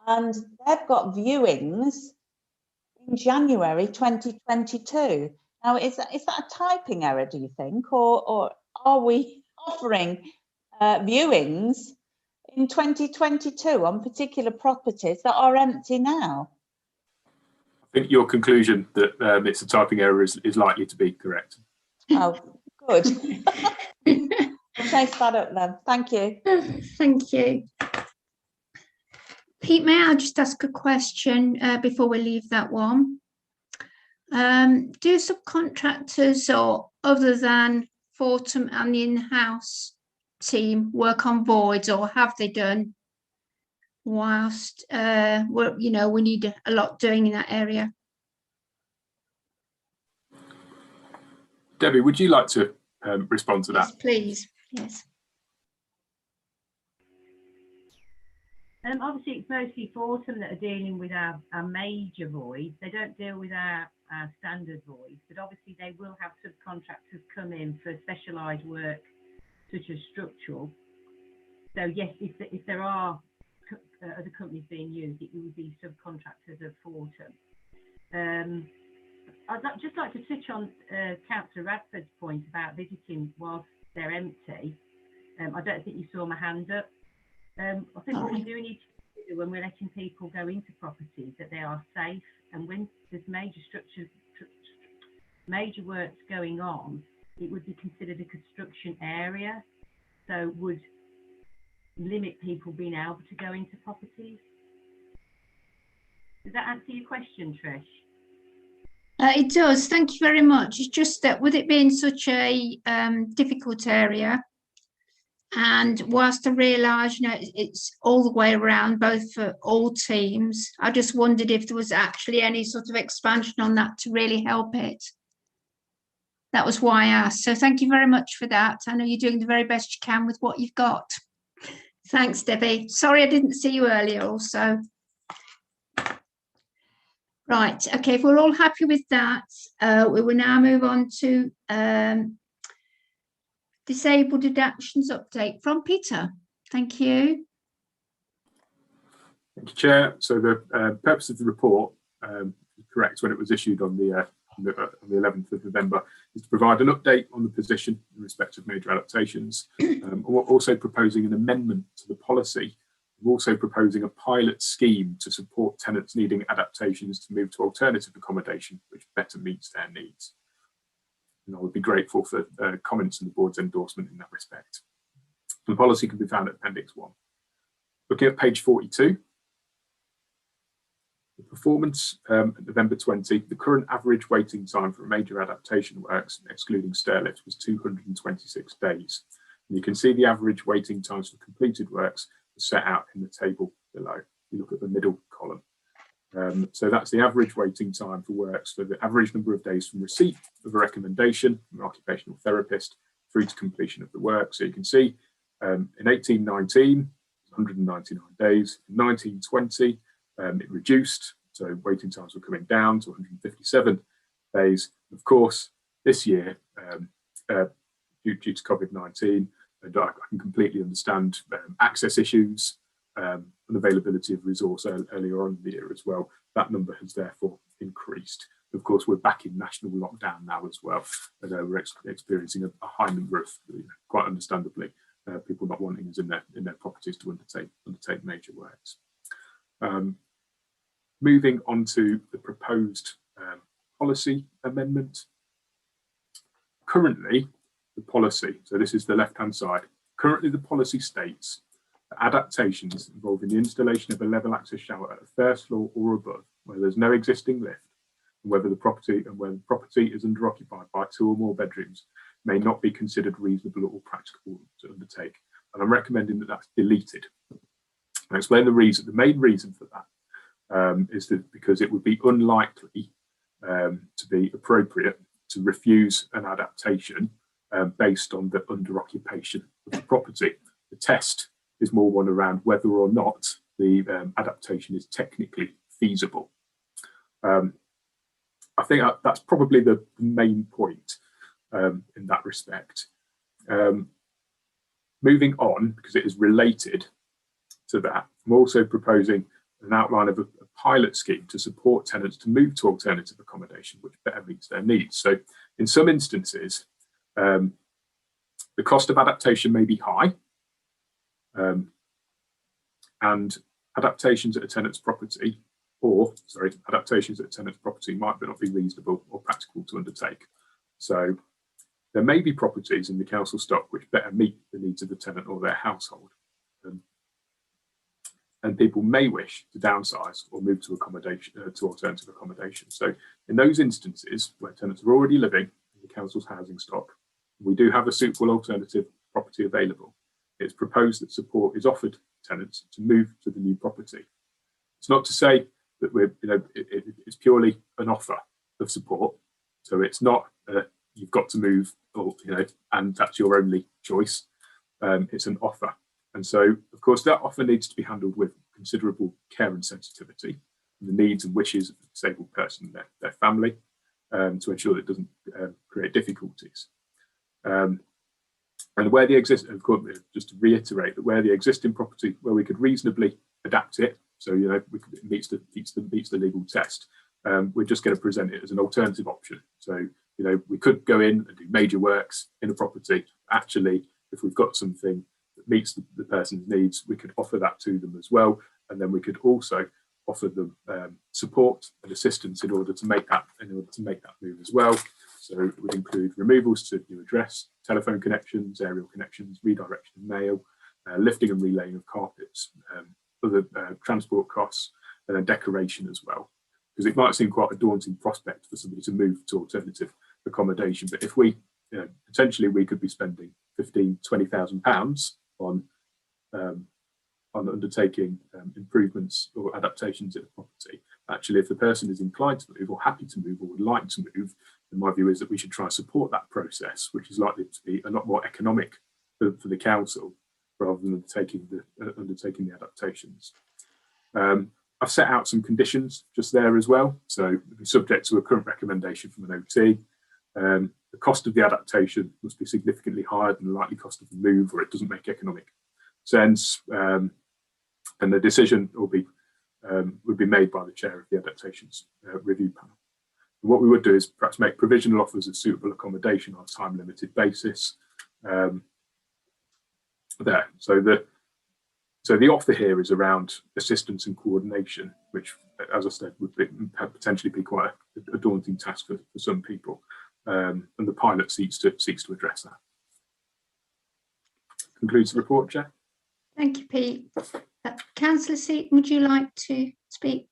Speaker 6: and they've got viewings in January 2022. Now, is that a typing error, do you think, or are we offering viewings in 2022 on particular properties that are empty now?
Speaker 7: I think your conclusion that it's a typing error is likely to be correct.
Speaker 6: Oh, good. I'll chase that up then. Thank you.
Speaker 2: Thank you. Pete, may I just ask a question before we leave that one? Do subcontractors or other than Fortum and the in-house team work on voids, or have they done whilst we need a lot doing in that area?
Speaker 7: Debbie, would you like to respond to that?
Speaker 2: Yes, please. Yes.
Speaker 4: Obviously, it's mostly Fortum that are dealing with our major voids. They don't deal with our standard voids, but obviously they will have subcontractors come in for specialised work, such as structural. So yes, if there are other companies being used, it would be subcontractors of Fortum. I'd just like to touch on Councillor Radford's point about visiting whilst they're empty. I don't think you saw my hand up. I think what we do need to do when we're letting people go into properties, that they are safe, and when there's major works going on, it would be considered a construction area, so would limit people being able to go into properties. Does that answer your question, Trish?
Speaker 2: It does. Thank you very much. It's just that with it being such a difficult area, and whilst I realise, it's all the way around, both for all teams, I just wondered if there was actually any sort of expansion on that to really help it. That was why I asked. So thank you very much for that. I know you're doing the very best you can with what you've got. Thanks, Debbie. Sorry I didn't see you earlier also. Right, okay, if we're all happy with that, we will now move on to Disabled Adaptations Update from Peter. Thank you.
Speaker 7: Thank you, Chair. So the purpose of the report, correct, when it was issued on the 11th of November, is to provide an update on the position in respect of major adaptations. We're also proposing an amendment to the policy. We're also proposing a pilot scheme to support tenants needing adaptations to move to alternative accommodation, which better meets their needs. And I would be grateful for comments and the board's endorsement in that respect. The policy can be found at Appendix 1. Looking at page 42, the performance at November 20, the current average waiting time for major adaptation works, excluding stairlifts, was 226 days. And you can see the average waiting times for completed works set out in the table below. You look at the middle column. So that's the average waiting time for works for the average number of days from receipt of a recommendation from an occupational therapist through to completion of the work. So you can see in 1819, 199 days. In 1920, it reduced, so waiting times were coming down to 157 days. Of course, this year, due to COVID-19, and I can completely understand access issues, unavailability of resource earlier on in the year as well. That number has therefore increased. Of course, we're back in national lockdown now as well, and we're experiencing a high number of, quite understandably, people not wanting us in their properties to undertake major works. Moving on to the proposed policy amendment. Currently, the policy, so this is the left-hand side, currently the policy states that adaptations involving the installation of a level access shower at the first floor or above, where there's no existing lift, and where the property is underoccupied by 2 or more bedrooms, may not be considered reasonable or practicable to undertake. And I'm recommending that that's deleted. I'll explain the reason. The main reason for that is that because it would be unlikely to be appropriate to refuse an adaptation based on the under-occupation of the property. The test is more one around whether or not the adaptation is technically feasible. I think that's probably the main point in that respect. Moving on, because it is related to that, I'm also proposing an outline of a pilot scheme to support tenants to move to alternative accommodation, which better meets their needs. So in some instances, the cost of adaptation may be high, and adaptations at a tenant's property, adaptations at a tenant's property might not be reasonable or practical to undertake. So there may be properties in the council stock which better meet the needs of the tenant or their household. And people may wish to downsize or move to accommodation, to alternative accommodation. So in those instances where tenants are already living in the council's housing stock, we do have a suitable alternative property available. It's proposed that support is offered to tenants to move to the new property. It's not to say that it's purely an offer of support. So it's not you've got to move, or and that's your only choice. It's an offer. And so, of course, that offer needs to be handled with considerable care and sensitivity, and the needs and wishes of the disabled person and their family, to ensure that it doesn't create difficulties. And where the of course, just to reiterate that where the existing property, where we could reasonably adapt it, so it meets the legal test, we're just going to present it as an alternative option. So we could go in and do major works in a property. Actually, if we've got something that meets the person's needs, we could offer that to them as well, and then we could also offer them support and assistance in order to make that move as well. So it would include removals to new address, telephone connections, aerial connections, redirection of mail, lifting and relaying of carpets, other transport costs, and then decoration as well. Because it might seem quite a daunting prospect for somebody to move to alternative accommodation, but if we potentially we could be spending £15,000-20,000 on undertaking improvements or adaptations in a property. Actually, if the person is inclined to move or happy to move or would like to move, then my view is that we should try and support that process, which is likely to be a lot more economic for the council rather than undertaking the adaptations. I've set out some conditions just there as well. So it'll be subject to a current recommendation from an OT. The cost of the adaptation must be significantly higher than the likely cost of the move, or it doesn't make economic sense. And the decision would be made by the chair of the adaptations review panel. And what we would do is perhaps make provisional offers of suitable accommodation on a time-limited basis. So the offer here is around assistance and coordination, which, as I said, would potentially be quite a daunting task for some people. And the pilot seeks to address that. Concludes the report, Chair.
Speaker 2: Thank you, Pete. Councillor Seaton, would you like to speak?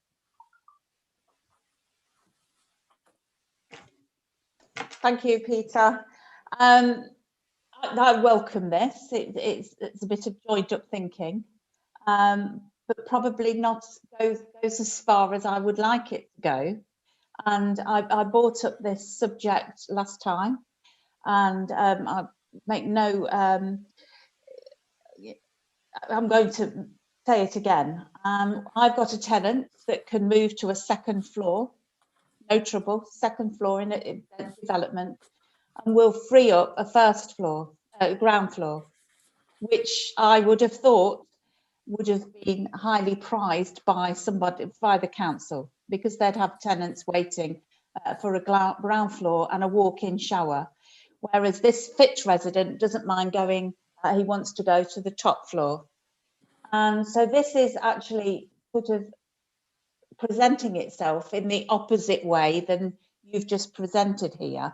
Speaker 6: Thank you, Peter. I welcome this. It's a bit of joined up thinking, but probably not goes as far as I would like it to go. And I brought up this subject last time, and I make no. I'm going to say it again. I've got a tenant that can move to a second floor, no trouble, second floor in a development, and will free up a first floor, ground floor, which I would have thought would have been highly prized by somebody, by the council, because they'd have tenants waiting for a ground floor and a walk-in shower, whereas this Fitch resident doesn't mind going He wants to go to the top floor. And so this is actually sort of presenting itself in the opposite way than you've just presented here.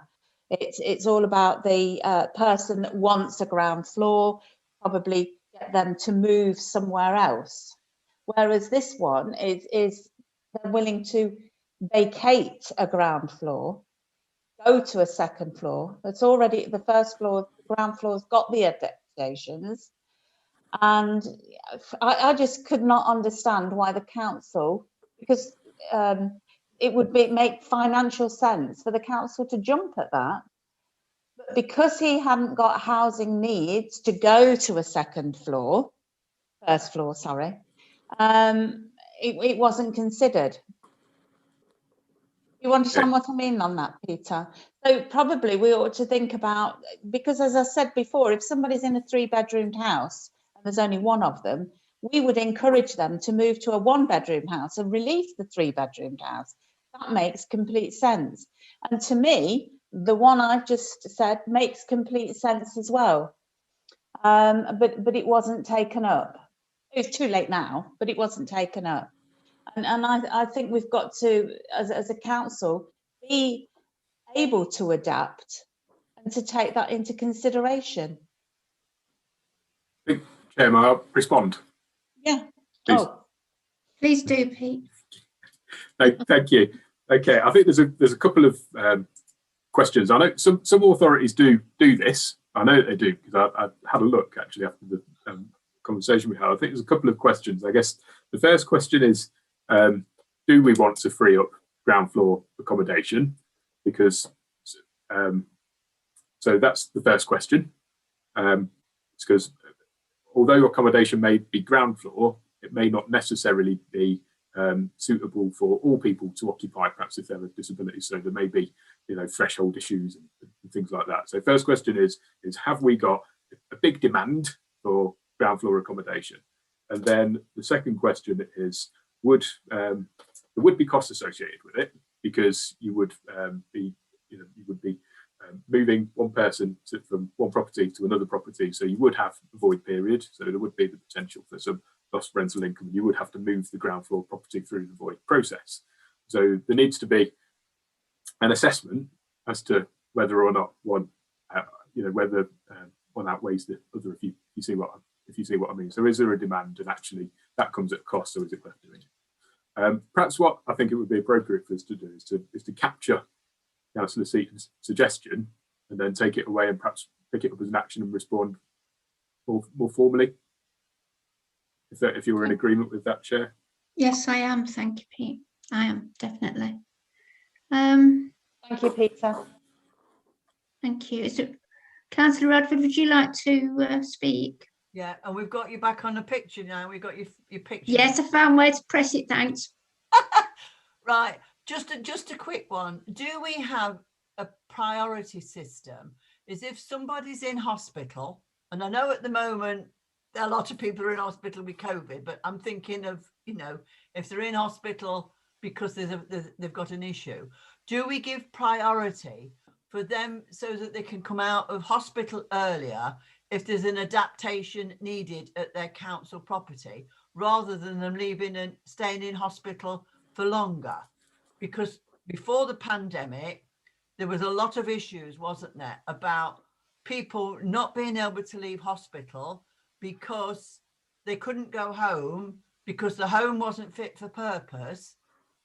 Speaker 6: It's all about the person that wants a ground floor, probably get them to move somewhere else. Whereas this one is they're willing to vacate a ground floor, go to a second floor. It's already the first floor, the ground floor's got the adaptations. And I just could not understand why the council, because it would make financial sense for the council to jump at that. But because he hadn't got housing needs to go to a first floor, sorry, it wasn't considered. You understand what I mean on that, Peter? So probably we ought to think about, because as I said before, if somebody's in a 3-bedroomed house and there's only one of them, we would encourage them to move to a 1-bedroom house and release the 3-bedroomed house. That makes complete sense. And to me, the one I've just said makes complete sense as well. But it wasn't taken up. It's too late now, but it wasn't taken up. And I think we've got to, as a council, be able to adapt and to take that into consideration.
Speaker 7: Chairman, I'll respond.
Speaker 6: Yeah.
Speaker 7: Please.
Speaker 2: Oh, please do, Pete.
Speaker 7: Thank you. Okay, I think there's a couple of questions. I know some authorities do this. I know that they do, because I had a look actually after the conversation we had. I think there's a couple of questions. I guess the first question is, do we want to free up ground floor accommodation? Because so that's the first question. It's because although accommodation may be ground floor, it may not necessarily be suitable for all people to occupy, perhaps if they have a disability. So there may be, threshold issues and things like that. So first question is have we got a big demand for ground floor accommodation? And then the second question is, there would be costs associated with it, because you would be moving one person from one property to another property. So you would have a void period. So there would be the potential for some lost rental income. You would have to move the ground floor property through the void process. So there needs to be an assessment as to whether or not one, whether one outweighs the other. If you see what I mean. So is there a demand, and actually that comes at a cost, so is it worth doing? Perhaps what I think it would be appropriate for us to do is to capture Councillor Seaton's suggestion and then take it away and perhaps pick it up as an action and respond more formally. If you were in agreement with that, Chair.
Speaker 2: Yes, I am. Thank you, Pete. I am, definitely.
Speaker 6: Thank you, Peter.
Speaker 2: Thank you. Is it Councillor Radford, would you like to speak?
Speaker 5: Yeah, and we've got you back on the picture now. We've got your picture.
Speaker 2: Yes, I found where to press it, thanks.
Speaker 5: Right, just a quick one. Do we have a priority system? Is if somebody's in hospital, and I know at the moment a lot of people are in hospital with COVID, but I'm thinking of, if they're in hospital because they've got an issue, do we give priority for them so that they can come out of hospital earlier if there's an adaptation needed at their council property, rather than them leaving and staying in hospital for longer? Because before the pandemic, there was a lot of issues, wasn't there, about people not being able to leave hospital because they couldn't go home because the home wasn't fit for purpose.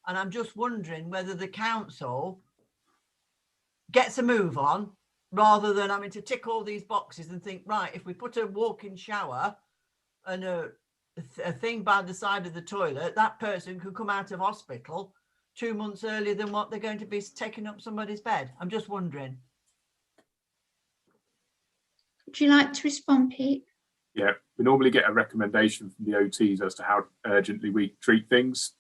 Speaker 5: And I'm just wondering whether the council gets a move on, rather than having to tick all these boxes and think, right, if we put a walk-in shower and a thing by the side of the toilet, that person could come out of hospital 2 months earlier than what they're going to be taking up somebody's bed. I'm just wondering.
Speaker 2: Would you like to respond, Pete?
Speaker 7: Yeah, we normally get a recommendation from the OTs as to how urgently we treat things.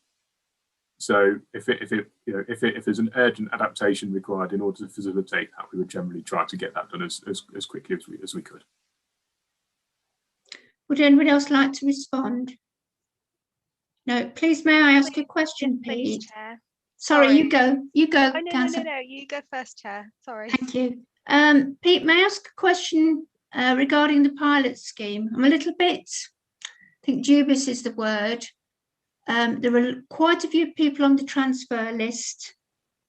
Speaker 7: So if there's an urgent adaptation required in order to facilitate that, we would generally try to get that done as quickly as we could.
Speaker 2: Would anyone else like to respond? No, please, may I ask a question,
Speaker 9: Please,
Speaker 2: Pete?
Speaker 9: Chair.
Speaker 2: Sorry, you go,
Speaker 9: Oh, no,
Speaker 2: Councillor.
Speaker 9: you go first, Chair. Sorry.
Speaker 2: Thank you. Pete, may I ask a question regarding the pilot scheme, I'm a little bit, I think dubious is the word. There are quite a few people on the transfer list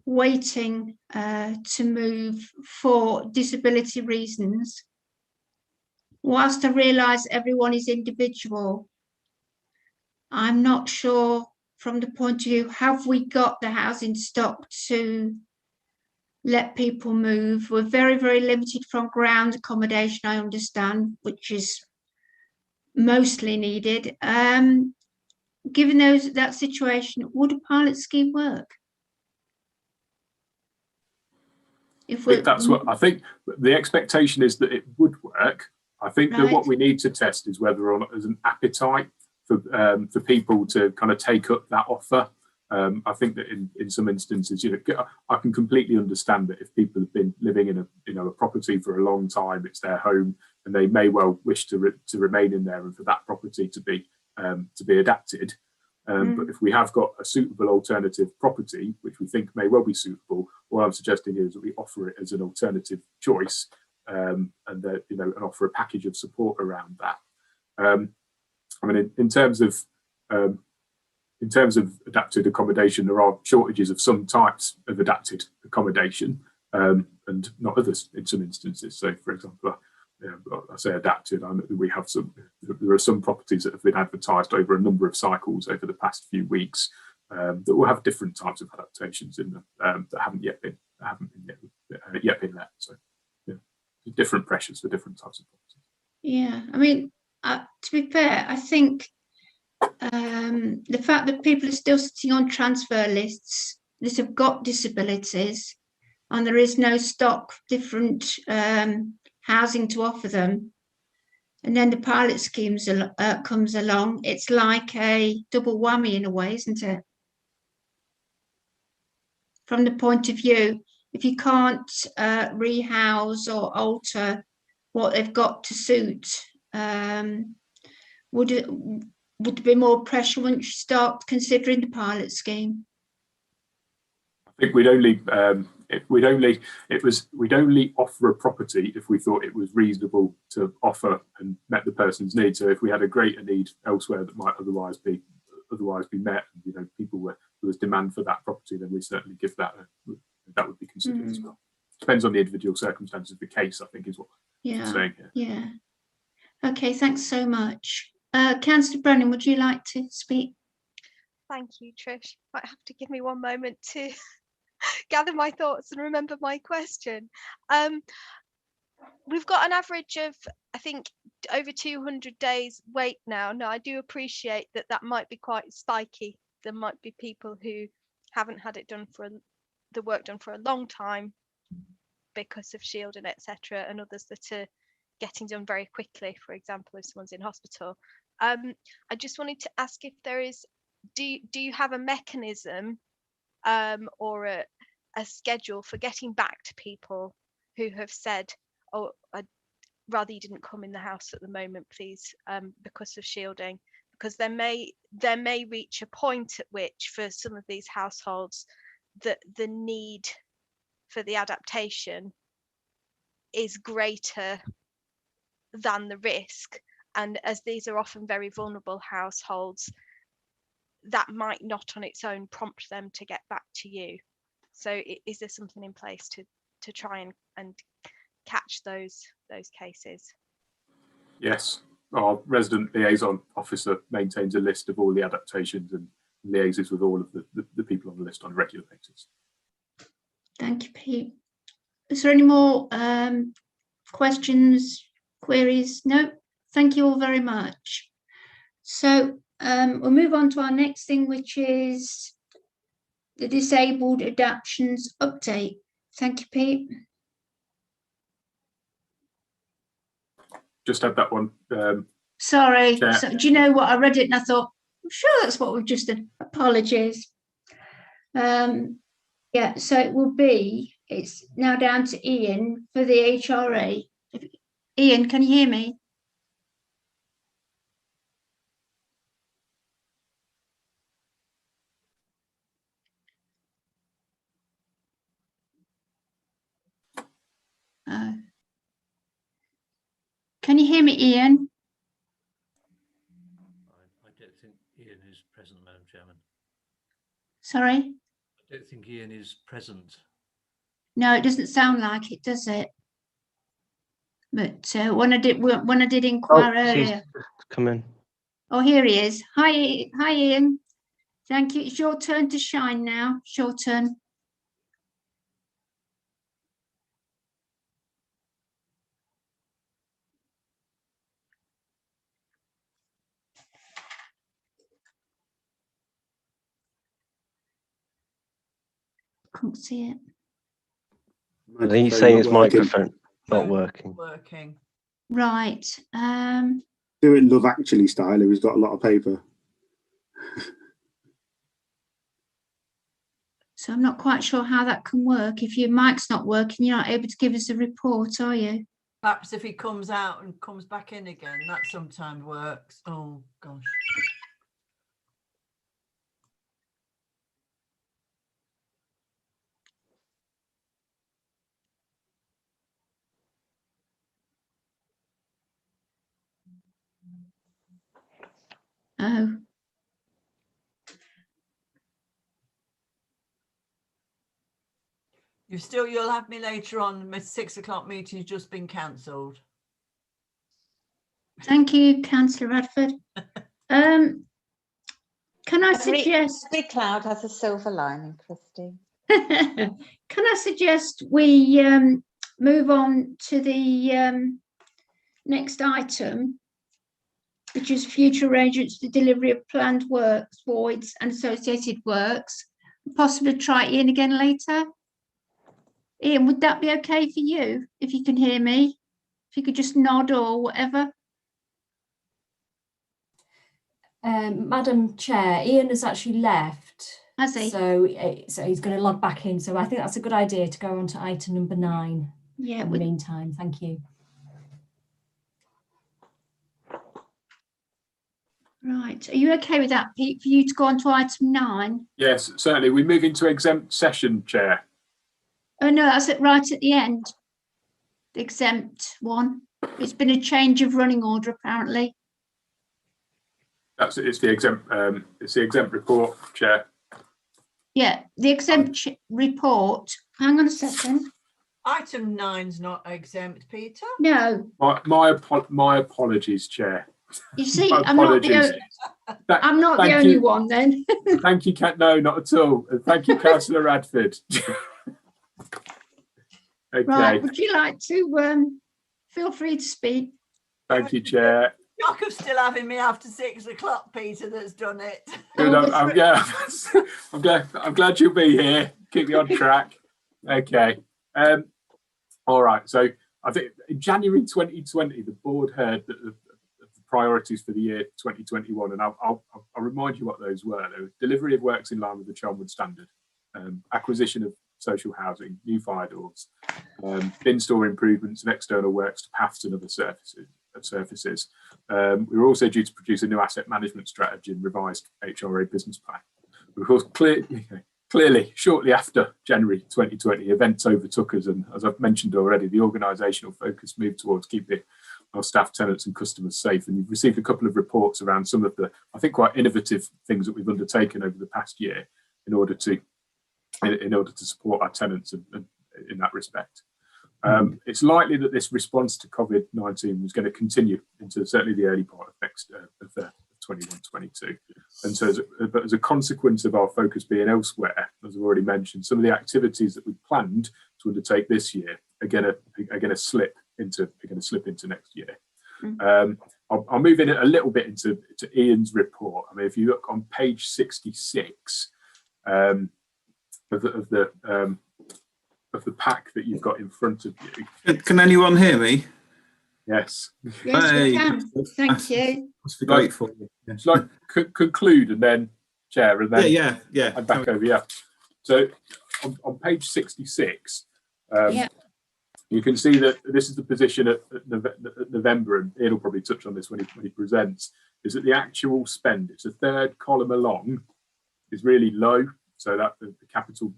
Speaker 2: waiting to move for disability reasons. Whilst I realise everyone is individual, I'm not sure from the point of view, have we got the housing stock to let people move? We're very, very limited from ground accommodation, I understand, which is mostly needed. Given that situation, would a pilot scheme work? If we,
Speaker 7: that's what I think. The expectation is that it would work. I think that what we need to test is whether or not there's an appetite for people to kind of take up that offer. I think that in some instances, you know, I can completely understand that if people have been living in a property for a long time, it's their home, and they may well wish to remain in there and for that property to be adapted. But if we have got a suitable alternative property, which we think may well be suitable, what I'm suggesting is that we offer it as an alternative choice, and that, you know, and offer a package of support around that. I mean, in terms of adapted accommodation, there are shortages of some types of adapted accommodation, and not others in some instances. So, for example, I say adapted, there are some properties that have been advertised over a number of cycles over the past few weeks that will have different types of adaptations in them that haven't yet been let. So, yeah, different pressures for different types of properties. Yeah,
Speaker 2: I mean, to be fair, I think the fact that people are still sitting on transfer lists that have got disabilities and there is no stock different housing to offer them, and then the pilot schemes comes along, it's like a double whammy in a way, isn't it? From the point of view, if you can't rehouse or alter what they've got to suit, would there be more pressure once you start considering the pilot scheme?
Speaker 7: I think we'd only offer a property if we thought it was reasonable to offer and met the person's needs. So if we had a greater need elsewhere that might otherwise be met, and, you know, there was demand for that property, then we certainly give that that would be considered as well. Depends on the individual circumstances of the case, I think, is what I'm saying here.
Speaker 2: Yeah. Okay, thanks so much. Councillor Brennan, would you like to speak?
Speaker 9: Thank you, Trish. Might have to give me one moment to gather my thoughts and remember my question. We've got an average of, I think, over 200 days wait now. Now, I do appreciate that that might be quite spiky. There might be people who haven't had it done the work done for a long time because of shielding, etc., and others that are getting done very quickly. For example, if someone's in hospital. I just wanted to ask if there is, do you have a mechanism or a schedule for getting back to people who have said, oh, I'd rather you didn't come in the house at the moment, please, because of shielding? Because there may reach a point at which, for some of these households, that the need for the adaptation is greater than the risk, and as these are often very vulnerable households, that might not on its own prompt them to get back to you. So is there something in place to try and catch those cases?
Speaker 7: Yes, our resident liaison officer maintains a list of all the adaptations and liaises with all of the people on the list on a regular basis.
Speaker 2: Thank you, Pete. Is there any more questions, queries? No, thank you all very much. So we'll move on to our next thing, which is the disabled adaptions update. Thank you, Pete.
Speaker 7: Just had that one.
Speaker 2: Sorry, so, do you know what? I read it and I thought, I'm sure that's what we've just done. Apologies. Yeah, so it's now down to Ian for the HRA. Ian, can you hear me? Can you hear me, Ian?
Speaker 10: I don't think Ian is present, Madam Chairman.
Speaker 2: Sorry?
Speaker 10: I don't think Ian is present.
Speaker 2: No, it doesn't sound like it, does it? But when I did inquire earlier.
Speaker 3: Come in.
Speaker 2: Oh, here he is. Hi, Ian. Thank you. It's your turn to shine now. It's your turn. Couldn't see it.
Speaker 3: I think he's saying his microphone not working.
Speaker 2: Right.
Speaker 11: Do it Love Actually style. Who's got a lot of paper.
Speaker 2: So I'm not quite sure how that can work. If your mic's not working, you're not able to give us a report, are you?
Speaker 5: Perhaps if he comes out and comes back in again, that sometimes works. Oh, gosh.
Speaker 2: Oh.
Speaker 5: You'll have me later on. My 6 o'clock meeting's just been cancelled.
Speaker 2: Thank you, Councillor Radford. Can I suggest
Speaker 6: every cloud has a silver lining, Christy?
Speaker 2: Can I suggest we move on to the next item, which is future arrangements for delivery of planned works, voids and associated works. Possibly try Ian again later. Ian, would that be okay for you, if you can hear me? If you could just nod or whatever.
Speaker 1: Madam Chair, Ian has actually left.
Speaker 2: Has he?
Speaker 1: So he's going to log back in. So I think that's a good idea to go on to item number 9.
Speaker 2: Yeah.
Speaker 1: In the meantime, thank you.
Speaker 2: Right. Are you okay with that, Pete, for you to go on to item 9?
Speaker 7: Yes, certainly. We move into exempt session, Chair.
Speaker 2: Oh, no, that's right at the end. The exempt one. It's been a change of running order, apparently.
Speaker 7: It's the exempt report, Chair.
Speaker 2: Yeah, the exempt report. Hang on a second.
Speaker 5: Item 9's not exempt, Peter.
Speaker 2: No.
Speaker 7: My apologies, Chair.
Speaker 2: You see,
Speaker 7: I'm not the
Speaker 2: only one then.
Speaker 7: Thank you, no, not at all. Thank you, Councillor Radford. Okay.
Speaker 2: Right, would you like to feel free to speak?
Speaker 7: Thank you, Chair.
Speaker 5: Shock of still having me after 6 o'clock, Peter, that's done it.
Speaker 7: Good, I'm glad you'll be here. Keep you on track. Okay. All right. So I think in January 2020, the board heard that the priorities for the year 2021, and I'll remind you what those were. There was delivery of works in line with the Chelmsford Standard, acquisition of social housing, new fire doors, bin store improvements and external works to paths and other surfaces. We were also due to produce a new asset management strategy and revised HRA business plan. Of course, clearly, shortly after January 2020, events overtook us, and as I've mentioned already, the organisational focus moved towards keeping our staff, tenants and customers safe. And you've received a couple of reports around some of the, I think, quite innovative things that we've undertaken over the past year in order to support our tenants in that respect. It's likely that this response to COVID-19 was going to continue into certainly the early part of 21-22. And so as a consequence of our focus being elsewhere, as I've already mentioned, some of the activities that we planned to undertake this year are going to slip into next year. I'll move in a little bit into Ian's report. I mean, if you look on page 66 of the pack that you've got in front of you.
Speaker 12: Can anyone hear me?
Speaker 7: Yes.
Speaker 2: Yes, we can. Thank you.
Speaker 12: Must be grateful.
Speaker 7: Shall I conclude and then Chair and then
Speaker 12: yeah.
Speaker 7: I'm back over. Yeah. So on page 66, you can see that this is the position at November, and Ian will probably touch on this when he presents, is that the actual spend, it's a third column along, is really low. So that the capital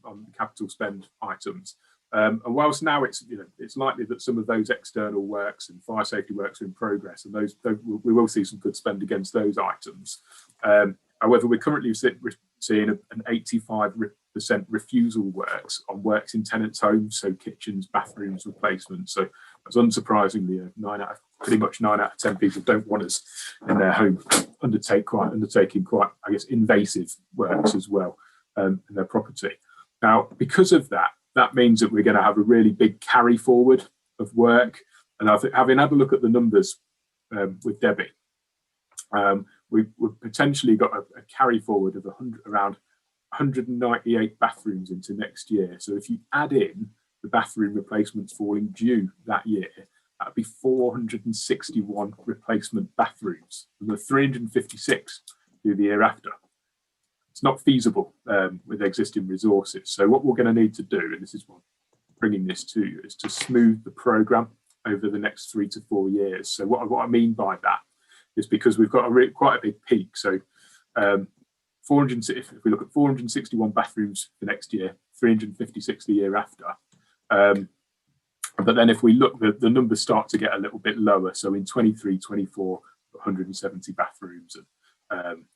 Speaker 7: spend items. And whilst now it's likely that some of those external works and fire safety works are in progress, and we will see some good spend against those items. However, we're currently seeing an 85% refusal works on works in tenants' homes, so kitchens, bathrooms, replacements. So that's unsurprisingly, pretty much 9 out of 10 people don't want us in their home undertaking quite, I guess, invasive works as well in their property. Now, because of that, that means that we're going to have a really big carry forward of work. And I think, having had a look at the numbers with Debbie, we've potentially got a carry forward of around 198 bathrooms into next year. So if you add in the bathroom replacements falling due that year, that'd be 461 replacement bathrooms, and the 356 due the year after. It's not feasible with existing resources. So what we're going to need to do, and this is what I'm bringing this to you, is to smooth the programme over the next 3 to 4 years. So what I mean by that is, because we've got quite a big peak. So if we look at 461 bathrooms for next year, 356 the year after. But then if we look, the numbers start to get a little bit lower. So in 23, 24, 170 bathrooms, and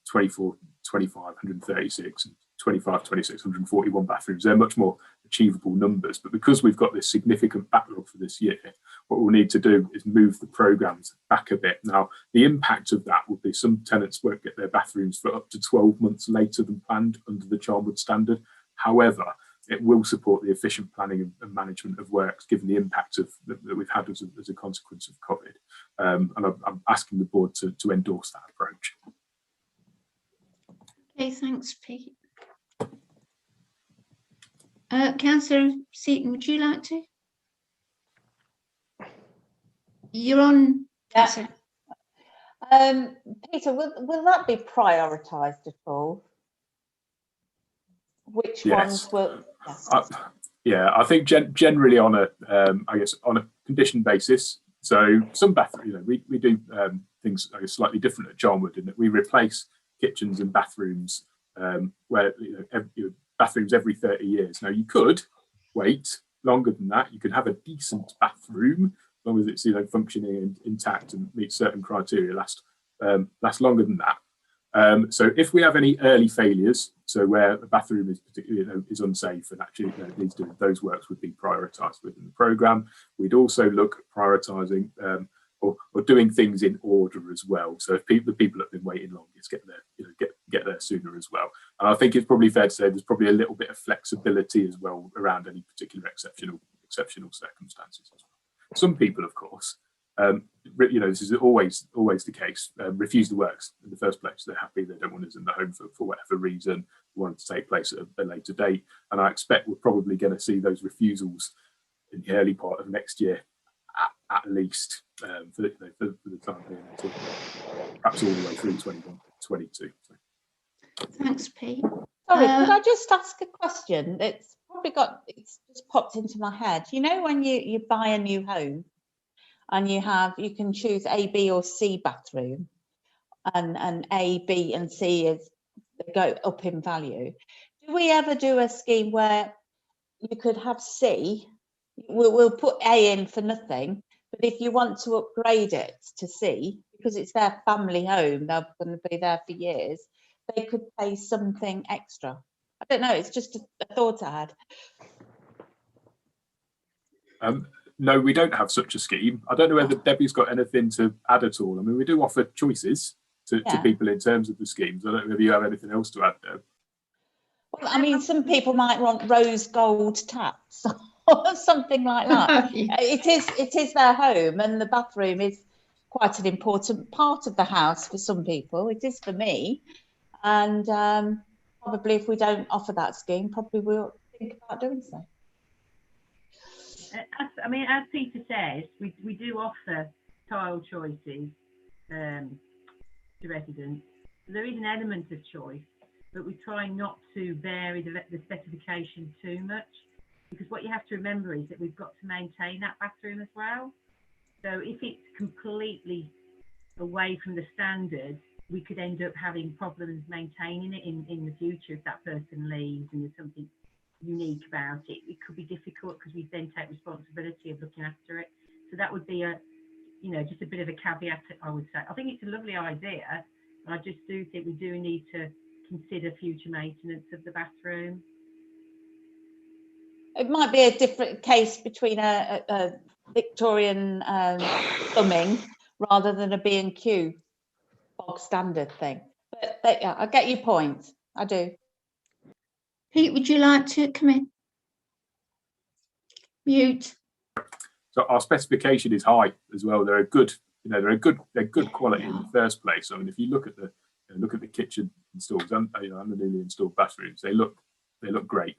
Speaker 7: 24, 25, 136, and 25, 26, 141 bathrooms. They're much more achievable numbers. But because we've got this significant backlog for this year, what we'll need to do is move the programmes back a bit. Now, the impact of that would be some tenants won't get their bathrooms for up to 12 months later than planned under the Charnwood standard. However, it will support the efficient planning and management of works, given the impact that we've had as a consequence of COVID. And I'm asking the board to endorse that approach.
Speaker 2: Okay, thanks, Pete. Councillor Seaton, would you like to? You're on.
Speaker 6: Yeah. Peter, will that be prioritised at all? Which ones will?
Speaker 7: Yeah, I think generally on a, I guess, on a condition basis. So some bathrooms, we do things, I guess, slightly different at Charnwood, in that we replace kitchens and bathrooms where bathrooms every 30 years. Now, you could wait longer than that. You could have a decent bathroom, as long as it's functioning and intact and meets certain criteria, last longer than that. So if we have any early failures, so where the bathroom is particularly is unsafe and actually needs doing, those works would be prioritised within the programme. We'd also look at prioritising or doing things in order as well. So if the people that have been waiting longest get there, get there sooner as well. And I think it's probably fair to say there's probably a little bit of flexibility as well around any particular exceptional circumstances as well. Some people, of course, this is always the case, refuse the works in the first place. They're happy, they don't want us in the home for whatever reason, want it to take place at a later date. And I expect we're probably going to see those refusals in the early part of next year, at least, for the time being, until perhaps all the way through 21, 22. So.
Speaker 2: Thanks, Pete.
Speaker 6: Sorry, could I just ask a question? It's just popped into my head. You know, when you buy a new home and you can choose A, B or C bathroom, and A, B and C they go up in value. Do we ever do a scheme where you could have C? We'll put A in for nothing, but if you want to upgrade it to C, because it's their family home, they're going to be there for years, they could pay something extra. I don't know, it's just a thought I had.
Speaker 7: No, we don't have such a scheme. I don't know whether Debbie's got anything to add at all. I mean, we do offer choices to people in terms of the schemes. I don't know whether you have anything else to add, Deb.
Speaker 6: Well, I mean, some people might want rose gold taps or something like that. It is their home, and the bathroom is quite an important part of the house for some people. It is for me, and probably if we don't offer that scheme, probably we'll think about doing so.
Speaker 4: As Peter says, we do offer tile choices to residents. There is an element of choice, but we try not to vary the specification too much, because what you have to remember is that we've got to maintain that bathroom as well. So if it's completely away from the standard, we could end up having problems maintaining it in the future if that person leaves and there's something unique about it, it could be difficult because we then take responsibility of looking after it. So that would be a, you know, just a bit of a caveat, I would say. I think it's a lovely idea, but I just do think we do need to consider future maintenance of the bathroom.
Speaker 6: It might be a different case between a Victorian plumbing rather than a B&Q bog standard thing. But yeah, I get your point. I do.
Speaker 2: Pete, would you like to come in? Mute.
Speaker 7: So our specification is high as well. They're a good, you know, they're good quality in the first place. I mean, if you look at the kitchen installs and, you know, and the newly installed bathrooms, they look great.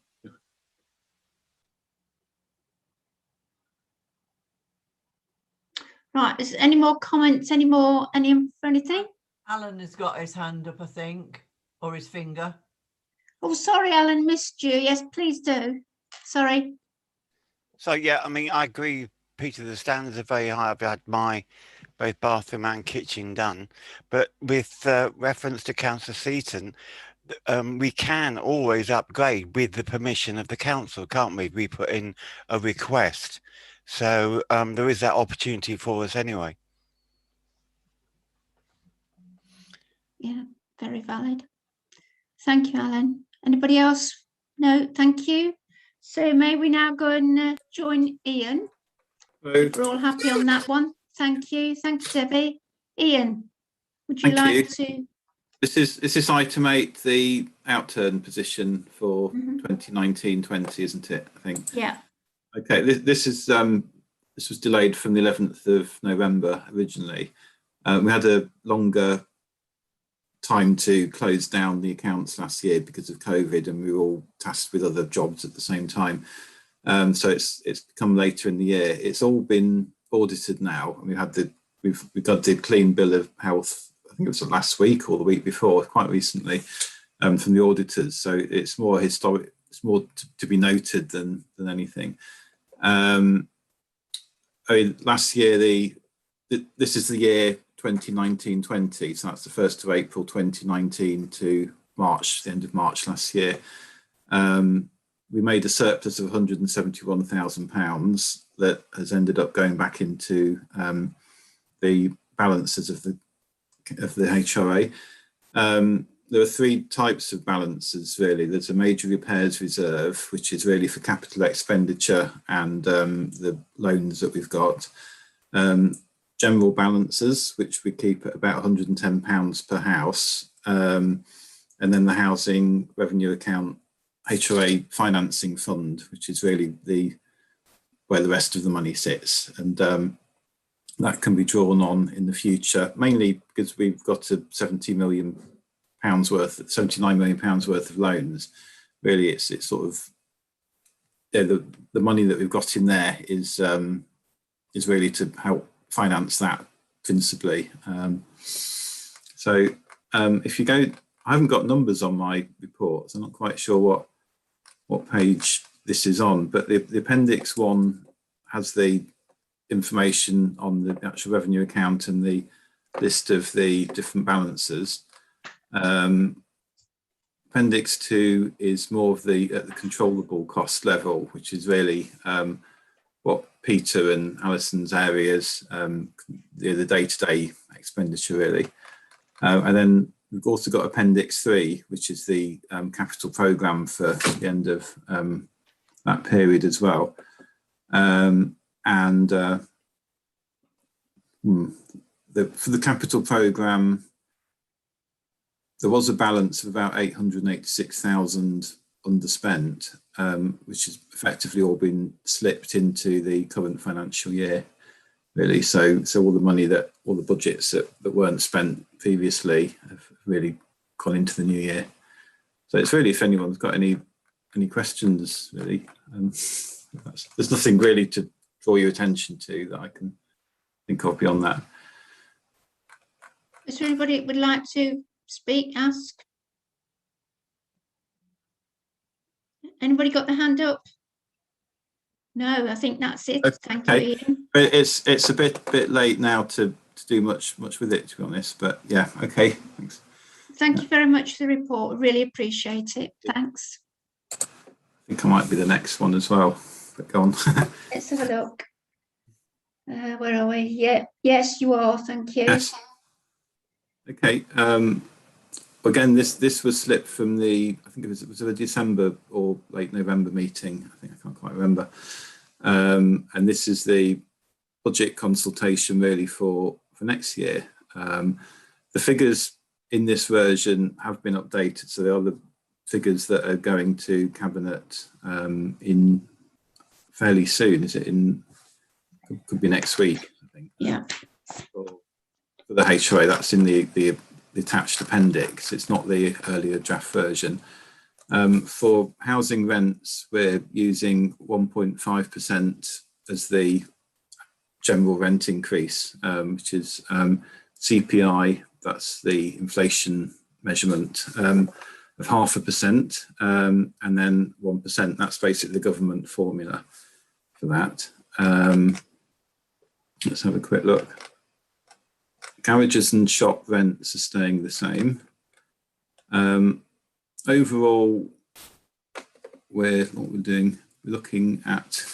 Speaker 2: Right, is there any more comments, anything?
Speaker 5: Alan has got his hand up, I think, or his finger.
Speaker 2: Oh, sorry, Alan, missed you. Yes, please do. Sorry.
Speaker 8: So yeah, I mean, I agree, Peter, the standards are very high. I've had my both bathroom and kitchen done, but with reference to Councillor Seaton, we can always upgrade with the permission of the council, can't we? We put in a request. So there is that opportunity for us anyway.
Speaker 2: Yeah, very valid. Thank you, Alan. Anybody else? No, thank you. So may we now go and join Ian?
Speaker 12: Hello.
Speaker 2: We're all happy on that one. Thank you. Thank you, Debbie. Ian, would you like to?
Speaker 12: This is item 8, the outturn position for 2019-20, isn't it? I think.
Speaker 2: Yeah.
Speaker 12: Okay. This was delayed from the 11th of November originally. We had a longer time to close down the accounts last year because of COVID, and we were all tasked with other jobs at the same time. So it's come later in the year. It's all been audited now, and we've got the clean bill of health. I think it was last week or the week before, quite recently, from the auditors. So it's more historic. It's more to be noted than anything. I mean, last year this is the year 2019-20, so that's the 1st of April 2019 to March, the end of March last year. We made a surplus of £171,000 that has ended up going back into the balances of the HRA. There are 3 types of balances really. There's a major repairs reserve, which is really for capital expenditure and the loans that we've got. General balances, which we keep at about £110 per house, and then the housing revenue account HRA financing fund, which is really where the rest of the money sits, and that can be drawn on in the future, mainly because we've got a £79 million worth of loans. Really, it's sort of, yeah, the money that we've got in there is really to help finance that principally. So if you go, I haven't got numbers on my report, so I'm not quite sure what page this is on, but the appendix 1 has the information on the actual revenue account and the list of the different balances. Appendix 2 is more of the at the controllable cost level, which is really what Peter and Alison's areas, the day-to-day expenditure really. And then we've also got Appendix 3, which is the capital programme for the end of that period as well. For the capital programme, there was a balance of about 886,000 underspent, which has effectively all been slipped into the current financial year, really. So all the money all the budgets that weren't spent previously have really gone into the new year. So it's really, if anyone's got any questions, really, there's nothing really to draw your attention to that I can think of beyond that.
Speaker 2: Is there anybody that would like to speak, ask? Anybody got the hand up? No, I think that's it. Okay. Thank you, Ian.
Speaker 12: It's a bit late now to do much with it, to be honest. But yeah, okay. Thanks.
Speaker 2: Thank you very much for the report. Really appreciate it. Thanks.
Speaker 12: think I might be the next one as well, but go on.
Speaker 2: Let's have a look. Where are we? Yeah, yes, you are. Thank you.
Speaker 12: Yes. Okay. Again, this was slipped from the, I think it was a December or late November meeting. I can't quite remember. And this is the budget consultation really for next year. The figures in this version have been updated, so they are the figures that are going to Cabinet in fairly soon. Is it in? Could be next week, I think.
Speaker 2: Yeah.
Speaker 12: For the HRA, that's in the attached appendix. It's not the earlier draft version. For housing rents, we're using 1.5% as the general rent increase, which is CPI, that's the inflation measurement, of 0.5%, and then 1%. That's basically the government formula for that. Let's have a quick look. Garages and shop rents are staying the same. Overall, we're looking at,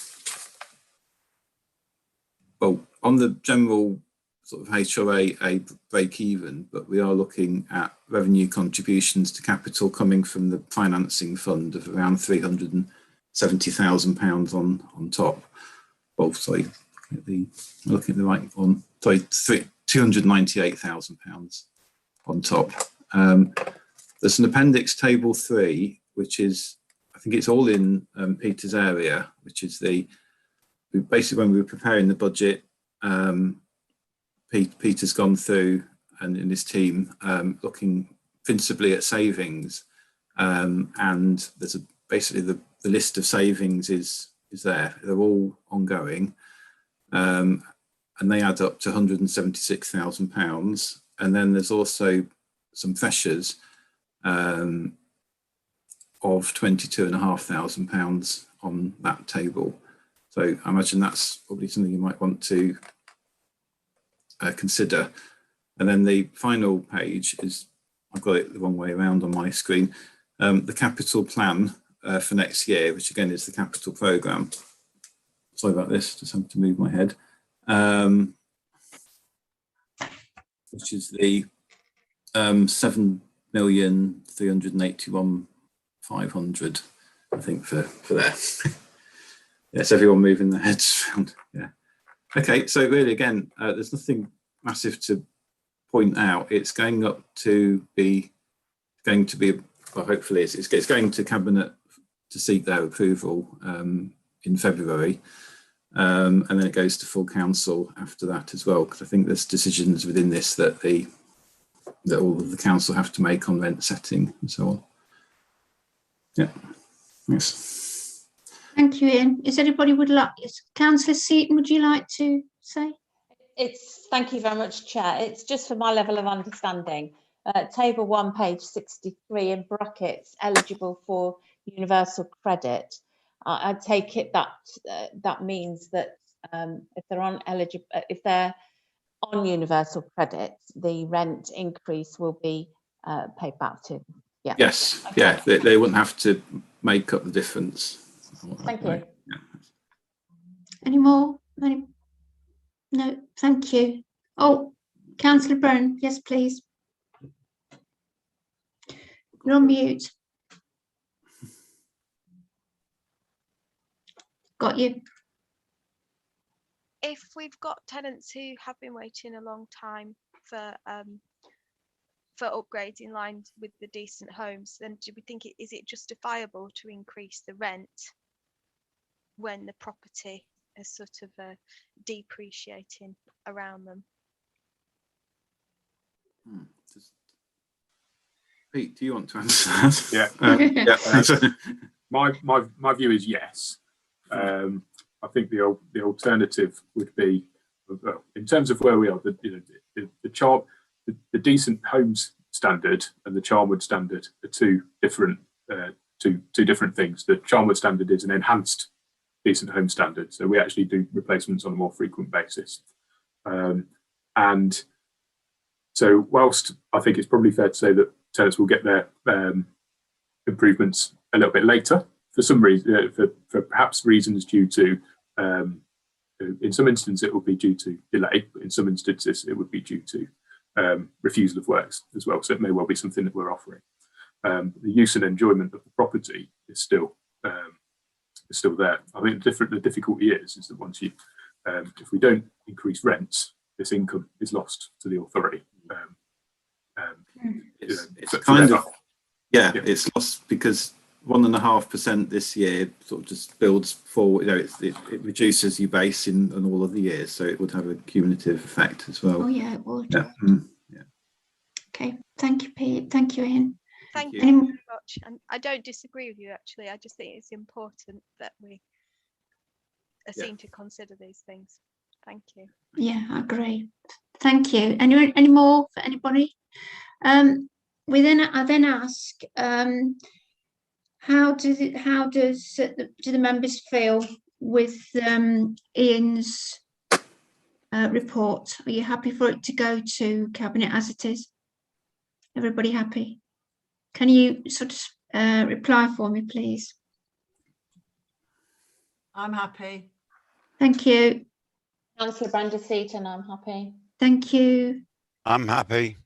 Speaker 12: well, on the general sort of HRA, a break even, but we are looking at revenue contributions to capital coming from the financing fund of around £370,000 on top. Oh, sorry, looking at the right one. Sorry, £298,000 on top. There's an appendix table 3, which is, I think it's all in Peter's area, which is basically when we were preparing the budget, Peter's gone through and his team looking principally at savings, and there's basically the list of savings is there. They're all ongoing, and they add up to £176,000. And then there's also some pressures of £22,500 on that table. So I imagine that's probably something you might want to consider. And then the final page is, I've got it the wrong way around on my screen, the capital plan for next year, which again is the capital programme. Sorry about this, just have to move my head. Which is the 7,381,500, I think, for that. Yes, everyone moving their heads around. Yeah. Okay, so really, again, there's nothing massive to point out. It's going to be, well, hopefully it's going to Cabinet to seek their approval in February. And then it goes to full council after that as well, because I think there's decisions within this that all of the council have to make on rent setting and so on. Yeah, thanks.
Speaker 2: Thank you, Ian. Is anybody Councillor Seaton, would you like to say?
Speaker 6: Thank you very much, Chair. It's just for my level of understanding. Table 1, page 63, in brackets, eligible for universal credit. I take it that that means that if they're on universal credit, the rent increase will be paid back to. Yeah.
Speaker 12: Yes. Okay. Yeah. They wouldn't have to make up the difference.
Speaker 6: Thank you.
Speaker 12: Yeah.
Speaker 2: Any more? No. Thank you. Oh, Councillor Byrne. Yes, please. You're on mute. Got you.
Speaker 9: If we've got tenants who have been waiting a long time for upgrades in line with the decent homes, then do we think is it justifiable to increase the rent when the property is sort of depreciating around them?
Speaker 12: Pete, do you want to answer that?
Speaker 7: Yeah. My view is yes. I think the alternative would be, in terms of where we are, the decent homes standard and the Charnwood standard are two different things. The Charnwood standard is an enhanced decent home standard, so we actually do replacements on a more frequent basis. And so, whilst I think it's probably fair to say that tenants will get their improvements a little bit later for some reason, for perhaps reasons due to, in some instances it would be due to delay, but in some instances it would be due to refusal of works as well. So it may well be something that we're offering. The use and enjoyment of the property is still there. I think the difficulty is that once you, if we don't increase rents, this income is lost to the authority.
Speaker 12: It's kind of, yeah, it's lost because 1.5% this year sort of just builds forward. You know, it reduces your base in all of the years, so it would have a cumulative effect as well.
Speaker 2: Oh yeah, it would.
Speaker 12: Yeah. Yeah.
Speaker 2: Okay, thank you, Pete. Thank you, Ian.
Speaker 9: Thank you
Speaker 2: Any-
Speaker 9: very much. And I don't disagree with you, actually. I just think it's important that we are seen to consider these things. Thank you.
Speaker 2: Yeah, I agree. Thank you. Any more for anybody? I then ask, how do the members feel with Ian's report? Are you happy for it to go to Cabinet as it is? Everybody happy? Can you sort of reply for me, please?
Speaker 5: I'm happy.
Speaker 2: Thank you.
Speaker 6: Councillor Brenda Seaton, I'm happy.
Speaker 2: Thank you.
Speaker 8: I'm happy.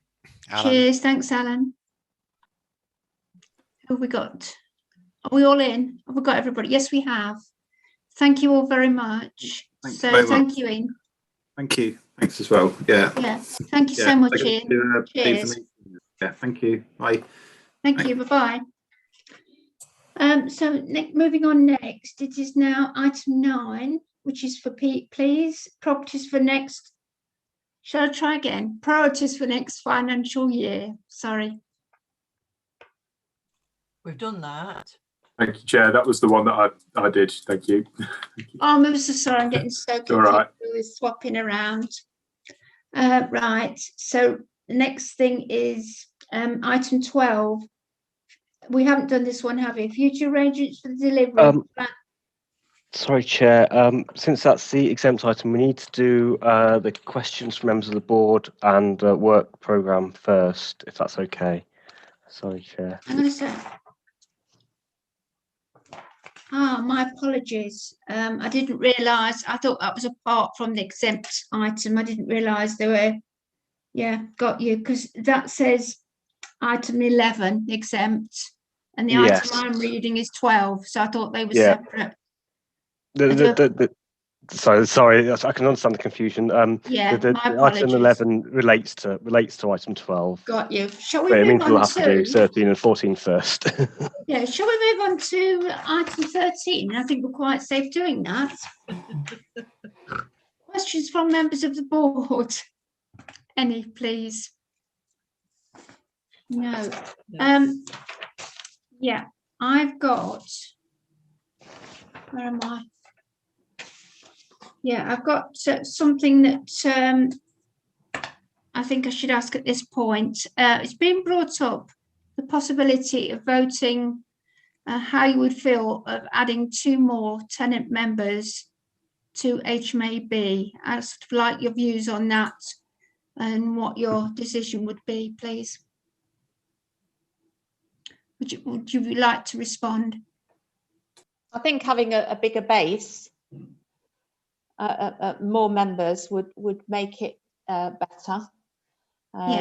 Speaker 8: Alan.
Speaker 2: Cheers. Thanks, Alan. Who have we got? Are we all in? Have we got everybody? Yes, we have. Thank you all very much.
Speaker 12: Thanks
Speaker 2: So
Speaker 12: very
Speaker 2: thank
Speaker 12: much.
Speaker 2: you, Ian.
Speaker 12: Thank you. Thanks as well. Yeah.
Speaker 2: Yeah. Thank you so much, Ian. Cheers.
Speaker 12: Yeah. Thank you. Bye.
Speaker 2: Thank you. Bye-bye. So moving on next, it is now item 9, which is for Pete, please. Properties for next. Shall I try again? Priorities for next financial year. Sorry.
Speaker 5: We've done that.
Speaker 7: Thank you, Chair. That was the one that I did. Thank you.
Speaker 2: Oh, I'm so sorry. I'm getting so confused
Speaker 7: right.
Speaker 2: with swapping around. Right. So the next thing is item 12. We haven't done this one, have we? Future arrangements for the delivery.
Speaker 3: Sorry, Chair. Since that's the exempt item, we need to do the questions from members of the board and work programme first, if that's okay. Sorry, Chair.
Speaker 2: I'm going to say. My apologies. I didn't realise. I thought that was apart from the exempt item. I didn't realise there were. Yeah, got you. Because that says item 11 exempt, and the
Speaker 3: Yes.
Speaker 2: item I'm reading is 12. So I thought they were separate.
Speaker 3: Sorry, I can understand the confusion.
Speaker 2: Yeah,
Speaker 3: the
Speaker 2: my apologies.
Speaker 3: item 11 relates to item 12.
Speaker 2: Got you. Shall we
Speaker 3: But it
Speaker 2: move
Speaker 3: means we'll
Speaker 2: on
Speaker 3: have to do
Speaker 2: to?
Speaker 3: 13 and 14 first.
Speaker 2: Yeah, shall we move on to item 13? I think we're quite safe doing that. Questions from members of the board? Any, please? No. Yeah, I've got. Where am I? Yeah, I've got something that I think I should ask at this point. It's been brought up, the possibility of voting, how you would feel of adding 2 more tenant members to HMAB. I'd sort of like your views on that and what your decision would be, please. Would you like to respond?
Speaker 6: I think having a bigger base, more members would make it better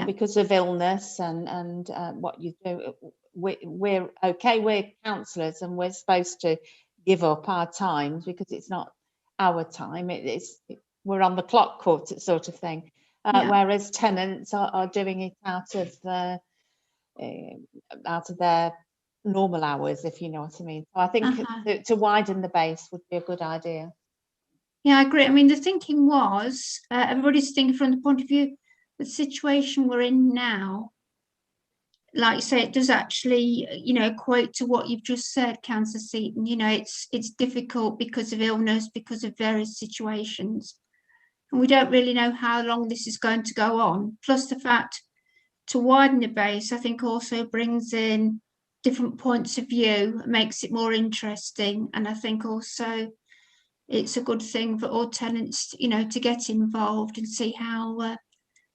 Speaker 6: because of illness and what you do. We're okay, we're councillors and we're supposed to give up our times because it's not our time, we're on the clock sort of thing, whereas tenants are doing it out of their normal hours, if you know what I mean. So I think to widen the base would be a good idea.
Speaker 2: Yeah, I agree. I mean, the thinking was, everybody's thinking from the point of view, the situation we're in now, like you say, it does actually, equate to what you've just said, Councillor Seaton. It's difficult because of illness, because of various situations. And we don't really know how long this is going to go on. Plus the fact to widen the base, I think also brings in different points of view, makes it more interesting. And I think also it's a good thing for all tenants, to get involved and see how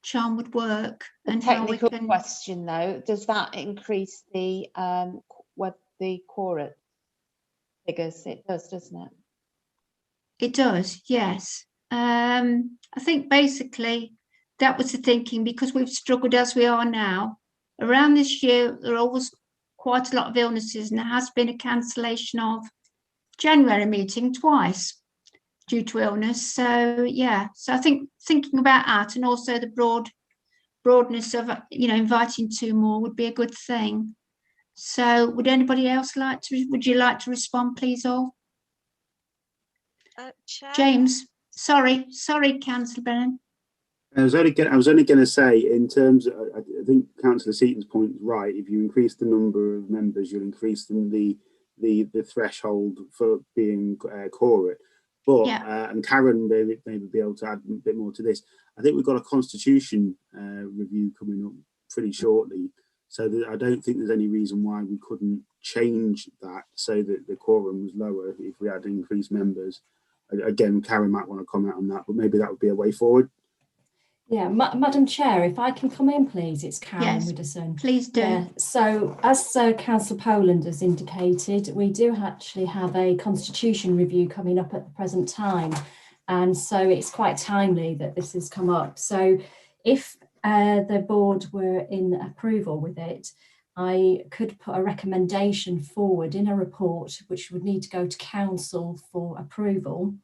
Speaker 2: charm would work. And
Speaker 6: technical question though, does that increase the quorum? figures. It does, doesn't it?
Speaker 2: It does, yes. I think basically that was the thinking, because we've struggled as we are now. Around this year, there are always quite a lot of illnesses, and there has been a cancellation of January meeting twice due to illness. So yeah, so I think thinking about that, and also the broadness of, you know, inviting 2 more would be a good thing. So would anybody else like to, would you like to respond, please, all?
Speaker 9: Chair?
Speaker 2: James, sorry, Councillor Brennan.
Speaker 11: I was only going to say, in terms of, I think Councillor Seaton's point is right. If you increase the number of members, you'll increase the threshold for being quorate. But
Speaker 2: Yeah.
Speaker 11: and Karen maybe be able to add a bit more to this. I think we've got a constitution review coming up pretty shortly, so that I don't think there's any reason why we couldn't change that so that the quorum was lower if we had increased members. Again, Karen might want to comment on that, but maybe that would be a way forward.
Speaker 1: Yeah, Madam Chair, if I can come in, please. It's Karen
Speaker 2: Yes,
Speaker 1: Widdowson.
Speaker 2: please do.
Speaker 1: Yeah, so as Councillor Poland has indicated, we do actually have a constitution review coming up at the present time. And so it's quite timely that this has come up. So if the board were in approval with it, I could put a recommendation forward in a report, which would need to go to council for approval.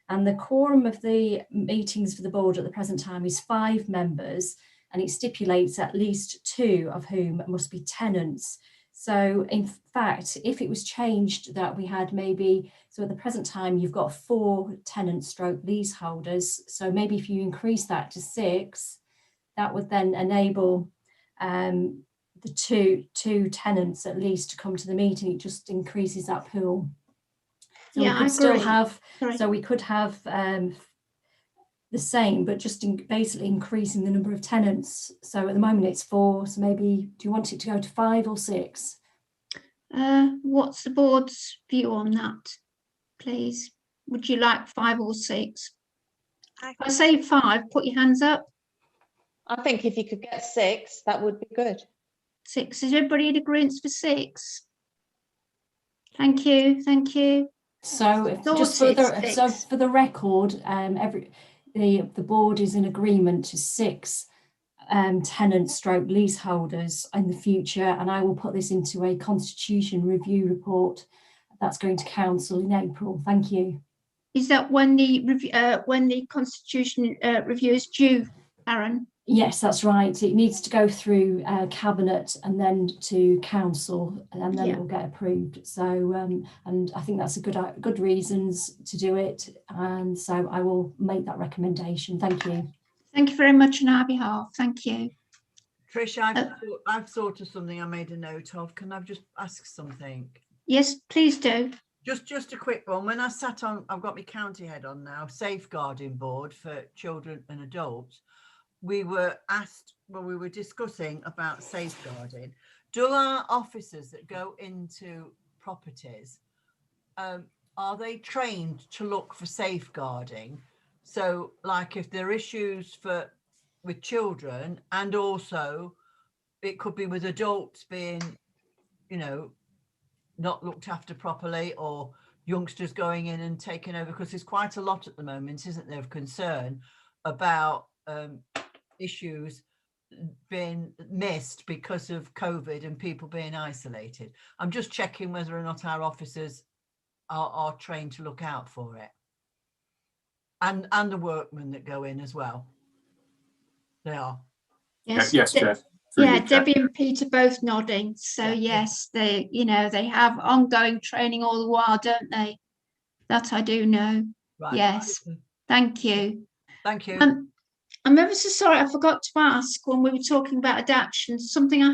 Speaker 1: And the quorum of the meetings for the board at the present time is 5 members, and it stipulates at least 2 of whom must be tenants. So in fact, if it was changed that we had maybe, so at the present time, you've got 4 tenant stroke leaseholders. So maybe if you increase that to 6, that would then enable the two tenants at least to come to the meeting. It just increases that pool. So
Speaker 2: Yeah,
Speaker 1: we could
Speaker 2: I
Speaker 1: still
Speaker 2: agree.
Speaker 1: have,
Speaker 2: Sorry.
Speaker 1: so we could have the same, but just basically increasing the number of tenants. So at the moment it's 4, so maybe, do you want it to go to 5 or 6?
Speaker 2: What's the board's view on that, please? Would you like 5 or 6? I say 5, put your hands up.
Speaker 6: I think if you could get 6, that would be good.
Speaker 2: 6, is everybody in agreement for 6? Thank you, thank you.
Speaker 1: So if, just
Speaker 2: Sorted,
Speaker 1: for the, so
Speaker 2: 6.
Speaker 1: for the record, the board is in agreement to 6 tenant stroke leaseholders in the future, and I will put this into a constitution review report that's going to council in April. Thank you.
Speaker 2: Is that when the constitution review is due, Aaron?
Speaker 1: Yes, that's right. It needs to go through cabinet and then to council, and then it will get approved. So, and I think that's a good reasons to do it. And so I will make that recommendation. Thank you.
Speaker 2: Thank you very much on our behalf. Thank you.
Speaker 5: Trish, I've thought of something I made a note of. Can I just ask something?
Speaker 2: Yes, please do.
Speaker 5: Just a quick one. When I sat on, I've got my county head on now, safeguarding board for children and adults. We were asked, well, we were discussing about safeguarding. Do our officers that go into properties, are they trained to look for safeguarding? So like if there are issues with children, and also it could be with adults being, you know, not looked after properly, or youngsters going in and taking over, because there's quite a lot at the moment, isn't there, of concern about issues being missed because of COVID and people being isolated. I'm just checking whether or not our officers are trained to look out for it, and the workmen that go in as well. They are.
Speaker 2: Yes,
Speaker 7: yes, Chair.
Speaker 2: Yeah, Debbie and Peter both nodding. So yes, they, you know, they have ongoing training all the while, don't they? That I do know. Right. Yes. Thank you.
Speaker 5: Thank you.
Speaker 2: I'm ever so sorry, I forgot to ask when we were talking about adaptations, something I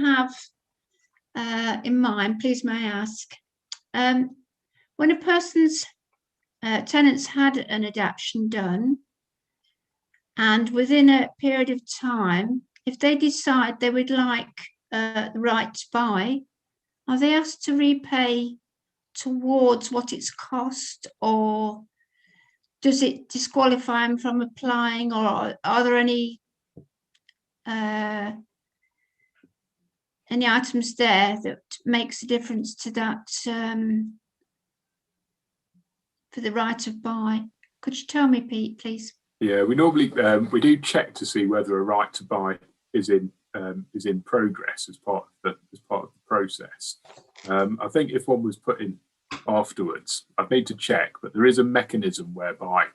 Speaker 2: have in mind, please may I ask. When a person's tenants had an adaptation done, and within a period of time, if they decide they would like the right to buy, are they asked to repay towards what it's cost, or does it disqualify them from applying, or are there any items there that makes a difference to that for the right of buy. Could you tell me, Pete, please?
Speaker 7: Yeah, we normally we do check to see whether a right to buy is in progress as part of the process. I think if one was put in afterwards, I'd need to check, but there is a mechanism whereby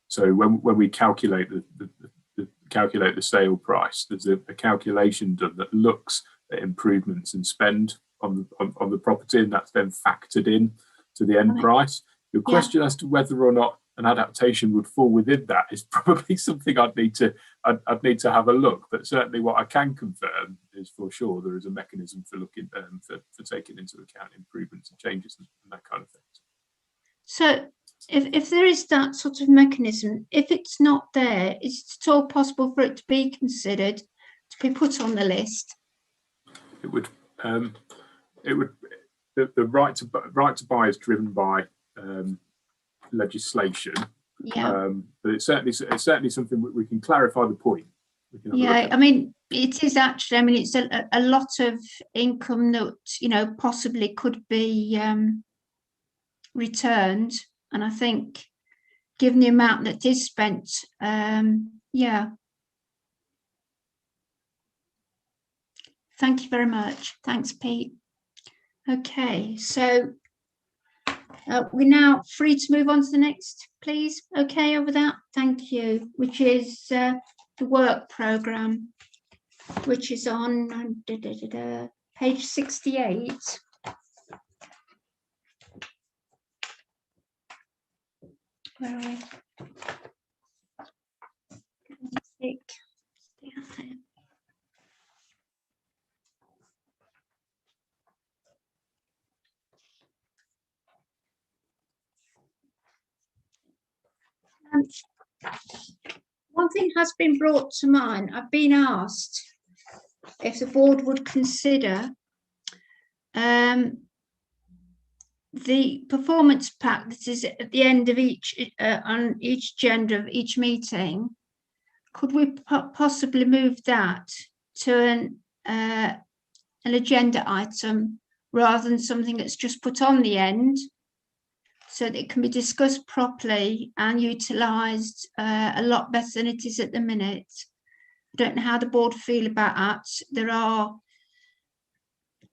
Speaker 7: so when we calculate the sale price, there's a calculation done that looks at improvements and spend on the property, and that's then factored in to the end price. Your question as to whether or not an adaptation would fall within that is probably something I'd need to have a look. But certainly, what I can confirm is for sure there is a mechanism for looking for taking into account improvements and changes and that kind of thing.
Speaker 2: So, if there is that sort of mechanism, if it's not there, is it at all possible for it to be considered to be put on the list?
Speaker 7: It would. The right to buy is driven by legislation.
Speaker 2: Yeah.
Speaker 7: But it's certainly something we can clarify the point.
Speaker 2: Yeah, I mean, it is actually. I mean, it's a lot of income that possibly could be returned, and I think, given the amount that is spent, yeah. Thank you very much. Thanks, Pete. Okay, so we're now free to move on to the next, please. Okay, over that. Thank you. Which is the work programme, which is on page 68. Where are we? One thing has been brought to mind. I've been asked if the board would consider the performance pack that is at the end of each on each agenda of each meeting. Could we possibly move that to an agenda item rather than something that's just put on the end, so that it can be discussed properly and utilised a lot better than it is at the minute? I don't know how the board feel about that. There are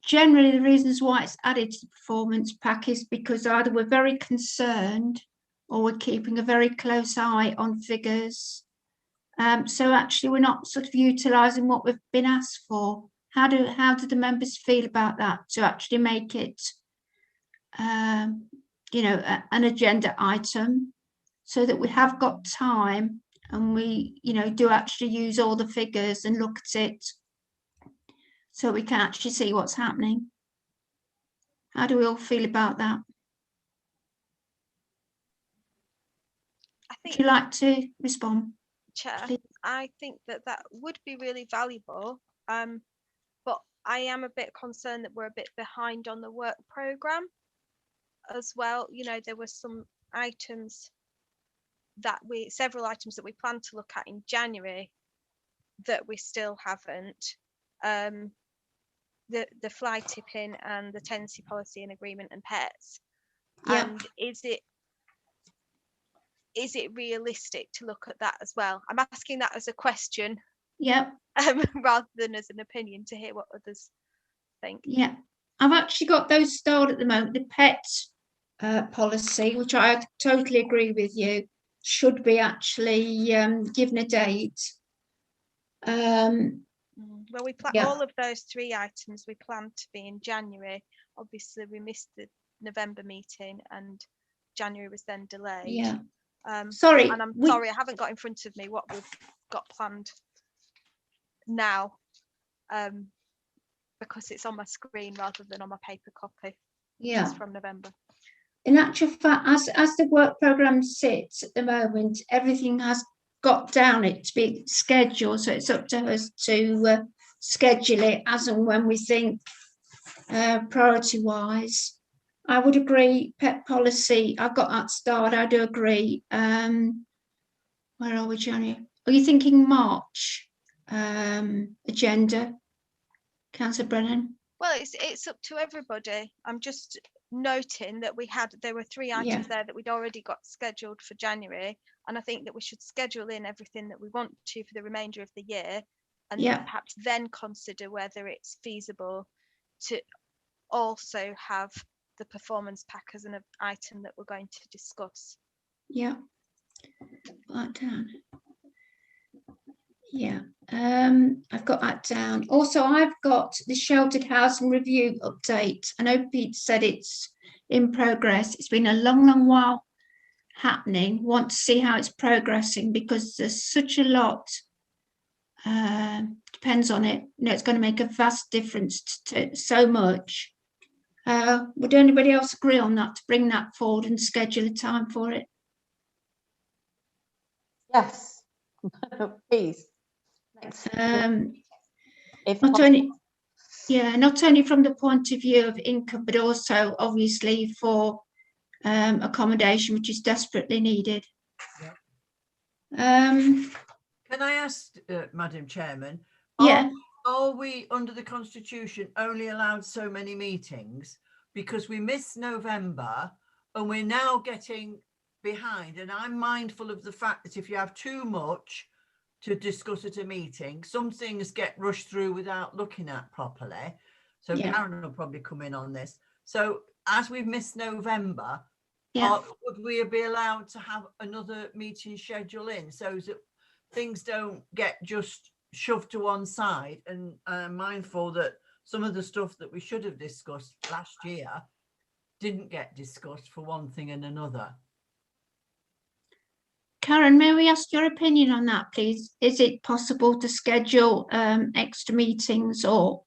Speaker 2: generally the reasons why it's added to the performance pack is because either we're very concerned or we're keeping a very close eye on figures. So actually we're not sort of utilising what we've been asked for. How do the members feel about that, to actually make it an agenda item, so that we have got time and we do actually use all the figures and look at it, so we can actually see what's happening? How do we all feel about that? Would you like to respond,
Speaker 9: Chair?
Speaker 2: please?
Speaker 9: I think that would be really valuable, but I am a bit concerned that we're a bit behind on the work programme as well. There were some items several items that we plan to look at in January that we still haven't. The fly tipping and the tenancy policy and agreement and pets.
Speaker 2: Yeah.
Speaker 9: And is it realistic to look at that as well? I'm asking that as a question.
Speaker 2: Yeah.
Speaker 9: Rather than as an opinion, to hear what others think.
Speaker 2: Yeah. I've actually got those starred at the moment. The pet policy, which I totally agree with you, should be actually given a date.
Speaker 9: Well, we all of those three items we planned to be in January. Obviously, we missed the November meeting, and January was then delayed.
Speaker 2: Yeah.
Speaker 9: Sorry, and I'm sorry, I haven't got in front of me what we've got planned now, because it's on my screen rather than on my paper copy.
Speaker 2: Yeah.
Speaker 9: Just from November.
Speaker 2: In actual fact, as the work programme sits at the moment, everything has got down it to be scheduled, so it's up to us to schedule it as and when we think priority wise. I would agree. Pet policy, I've got that started. I do agree. Where are we, January? Are you thinking March agenda, Councillor Brennan?
Speaker 9: Well, it's up to everybody. I'm just noting that there were 3 items there that we'd already got scheduled for January, and I think that we should schedule in everything that we want to for the remainder of the year, and perhaps then consider whether it's feasible to also have the performance pack as an item that we're going to discuss.
Speaker 2: Yeah. Right down. Yeah, I've got that down. Also, I've got the sheltered housing review update. I know Pete said it's in progress. It's been a long while happening. Want to see how it's progressing because there's such a lot depends on it. You know, it's going to make a vast difference to so much. Would anybody else agree on that, to bring that forward and schedule a time for it?
Speaker 6: Yes, please.
Speaker 2: Not only from the point of view of income, but also obviously for accommodation, which is desperately needed.
Speaker 5: Can I ask, Madam Chairman, are we under the Constitution only allowed so many meetings? Because we missed November and we're now getting behind, and I'm mindful of the fact that if you have too much to discuss at a meeting, some things get rushed through without looking at properly. So Karen will probably come in on this. So as we've missed November, would we be allowed to have another meeting schedule in so that things don't get just shoved to one side? And I'm mindful that some of the stuff that we should have discussed last year didn't get discussed for one thing and another.
Speaker 2: Karen, may we ask your opinion on that, please? Is it possible to schedule extra meetings or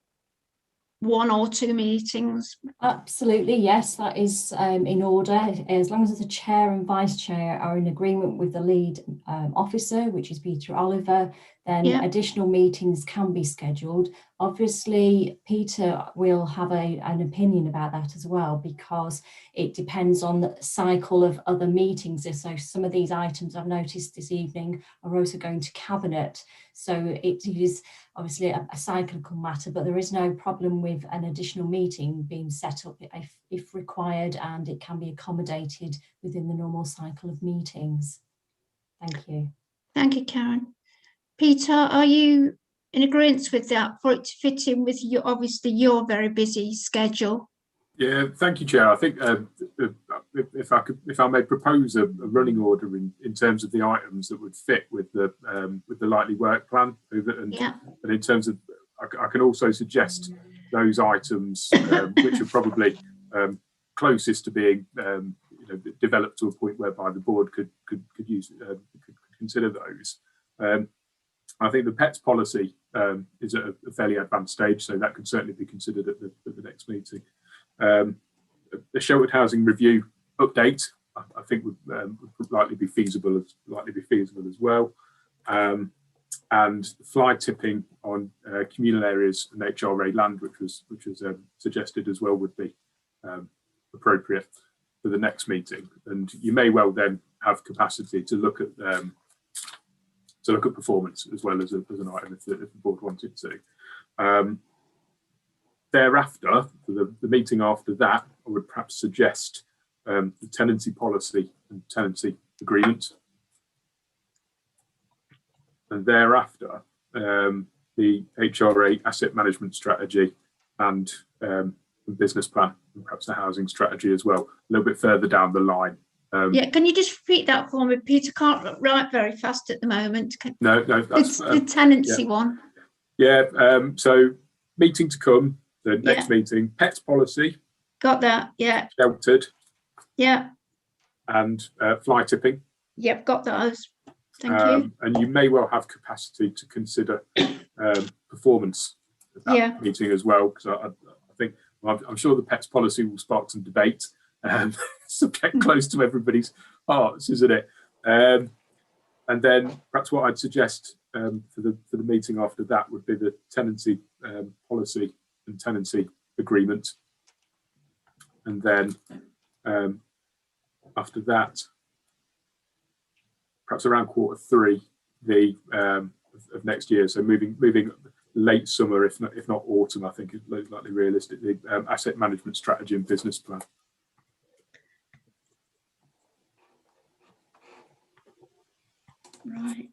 Speaker 2: 1 or 2 meetings?
Speaker 1: Absolutely, yes, that is in order. As long as the chair and vice chair are in agreement with the lead officer, which is Peter Oliver, then additional meetings can be scheduled. Obviously, Peter will have an opinion about that as well, because it depends on the cycle of other meetings. So some of these items I've noticed this evening are also going to Cabinet. So it is obviously a cyclical matter, but there is no problem with an additional meeting being set up if required, and it can be accommodated within the normal cycle of meetings. Thank you.
Speaker 2: Thank you, Karen. Peter, are you in agreement with that, for it to fit in with your, obviously your very busy schedule?
Speaker 7: Yeah, thank you, Chair. I think if I may propose a running order in terms of the items that would fit with the likely work plan, and in terms of, I can also suggest those items which are probably closest to being developed to a point whereby the board could consider those. I think the PETS policy is at a fairly advanced stage, so that could certainly be considered at the next meeting. The sheltered housing review update, I think would likely be feasible as well, and fly tipping on communal areas and HRA land, which was suggested as well, would be appropriate for the next meeting. And you may well then have capacity to look at performance as well as an item if the board wanted to. Thereafter, for the meeting after that, I would perhaps suggest the tenancy policy and tenancy agreement. And thereafter, the HRA asset management strategy and business plan, and perhaps the housing strategy as well, a little bit further down the line.
Speaker 2: Can you just repeat that for me? Peter can't write very fast at the moment.
Speaker 7: No, that's
Speaker 2: the tenancy one.
Speaker 7: So meeting to come, the next meeting, PETS policy.
Speaker 2: Got that,
Speaker 7: Sheltered.
Speaker 2: Yeah.
Speaker 7: And fly tipping.
Speaker 2: Yep, got those. Thank you.
Speaker 7: And you may well have capacity to consider performance at that meeting as well, because I think, well, I'm sure the PETS policy will spark some debate. Subject close to everybody's hearts, isn't it? And then perhaps what I'd suggest for the meeting after that would be the tenancy policy and tenancy agreement, and then after that, perhaps around Q3 of next year. So moving late summer, if not autumn, I think is likely realistic. The asset management strategy and business plan.
Speaker 2: Right.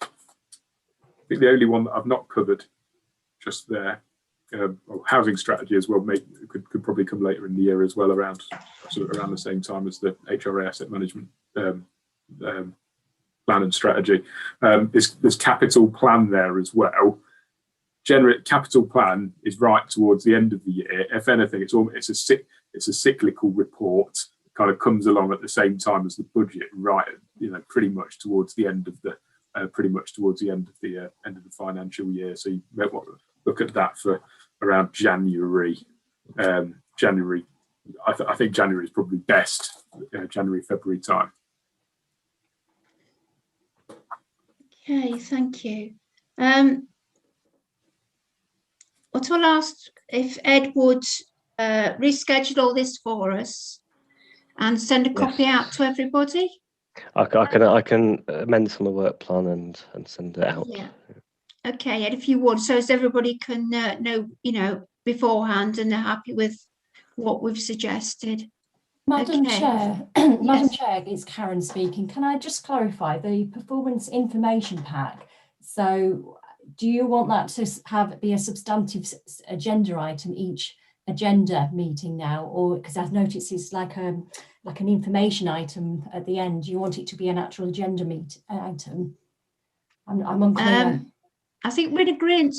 Speaker 7: I think the only one that I've not covered just there, housing strategy as well, could probably come later in the year as well, around the same time as the HRA asset management plan and strategy. There's capital plan there as well. Generate capital plan is right towards the end of the year. If anything, it's a cyclical report. It kind of comes along at the same time as the budget, right? Pretty much towards the end of the end of the financial year. So you might want to look at that for around January. I think January is probably best. January, February time.
Speaker 2: Okay, thank you. What I'll ask if Ed would reschedule all this for us and send a copy out to everybody.
Speaker 3: I can amend this on the work plan and send it out.
Speaker 2: Yeah. Okay, Ed, if you would, so as everybody can know, beforehand, and they're happy with what we've suggested.
Speaker 1: Madam
Speaker 2: Okay.
Speaker 1: Chair,
Speaker 2: Yes.
Speaker 1: Madam Chair, it's Karen speaking. Can I just clarify the performance information pack? So, do you want that to be a substantive agenda item each agenda meeting now, or because I've noticed it's like an information item at the end? Do you want it to be an actual agenda item? I'm unclear.
Speaker 2: I think we're in agreement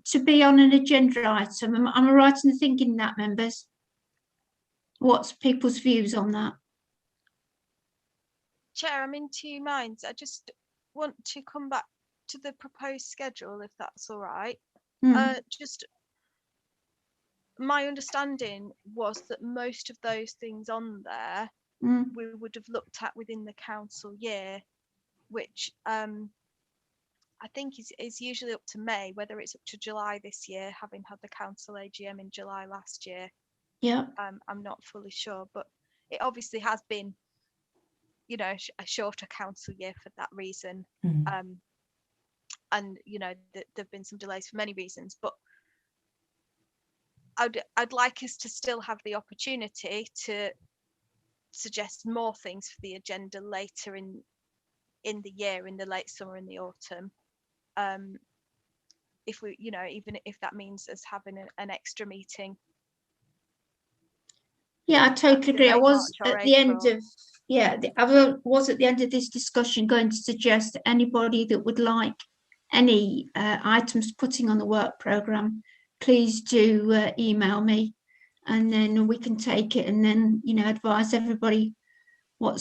Speaker 2: to be on an agenda item. Am I right in thinking that, members? What's people's views on that?
Speaker 9: Chair, I'm in two minds. I just want to come back to the proposed schedule, if that's all right. Just my understanding was that most of those things on there we would have looked at within the council year, which I think is usually up to May, whether it's up to July this year, having had the council AGM in July last year.
Speaker 2: Yeah.
Speaker 9: I'm not fully sure, but it obviously has been, a shorter council year for that reason. And there've been some delays for many reasons, but I'd like us to still have the opportunity to suggest more things for the agenda later in the year, in the late summer and the autumn. If we, even if that means us having an extra meeting.
Speaker 2: Yeah, I totally agree. I was at the end of I was at the end of this discussion going to suggest that anybody that would like any items putting on the work programme, please do email me, and then we can take it and then advise everybody what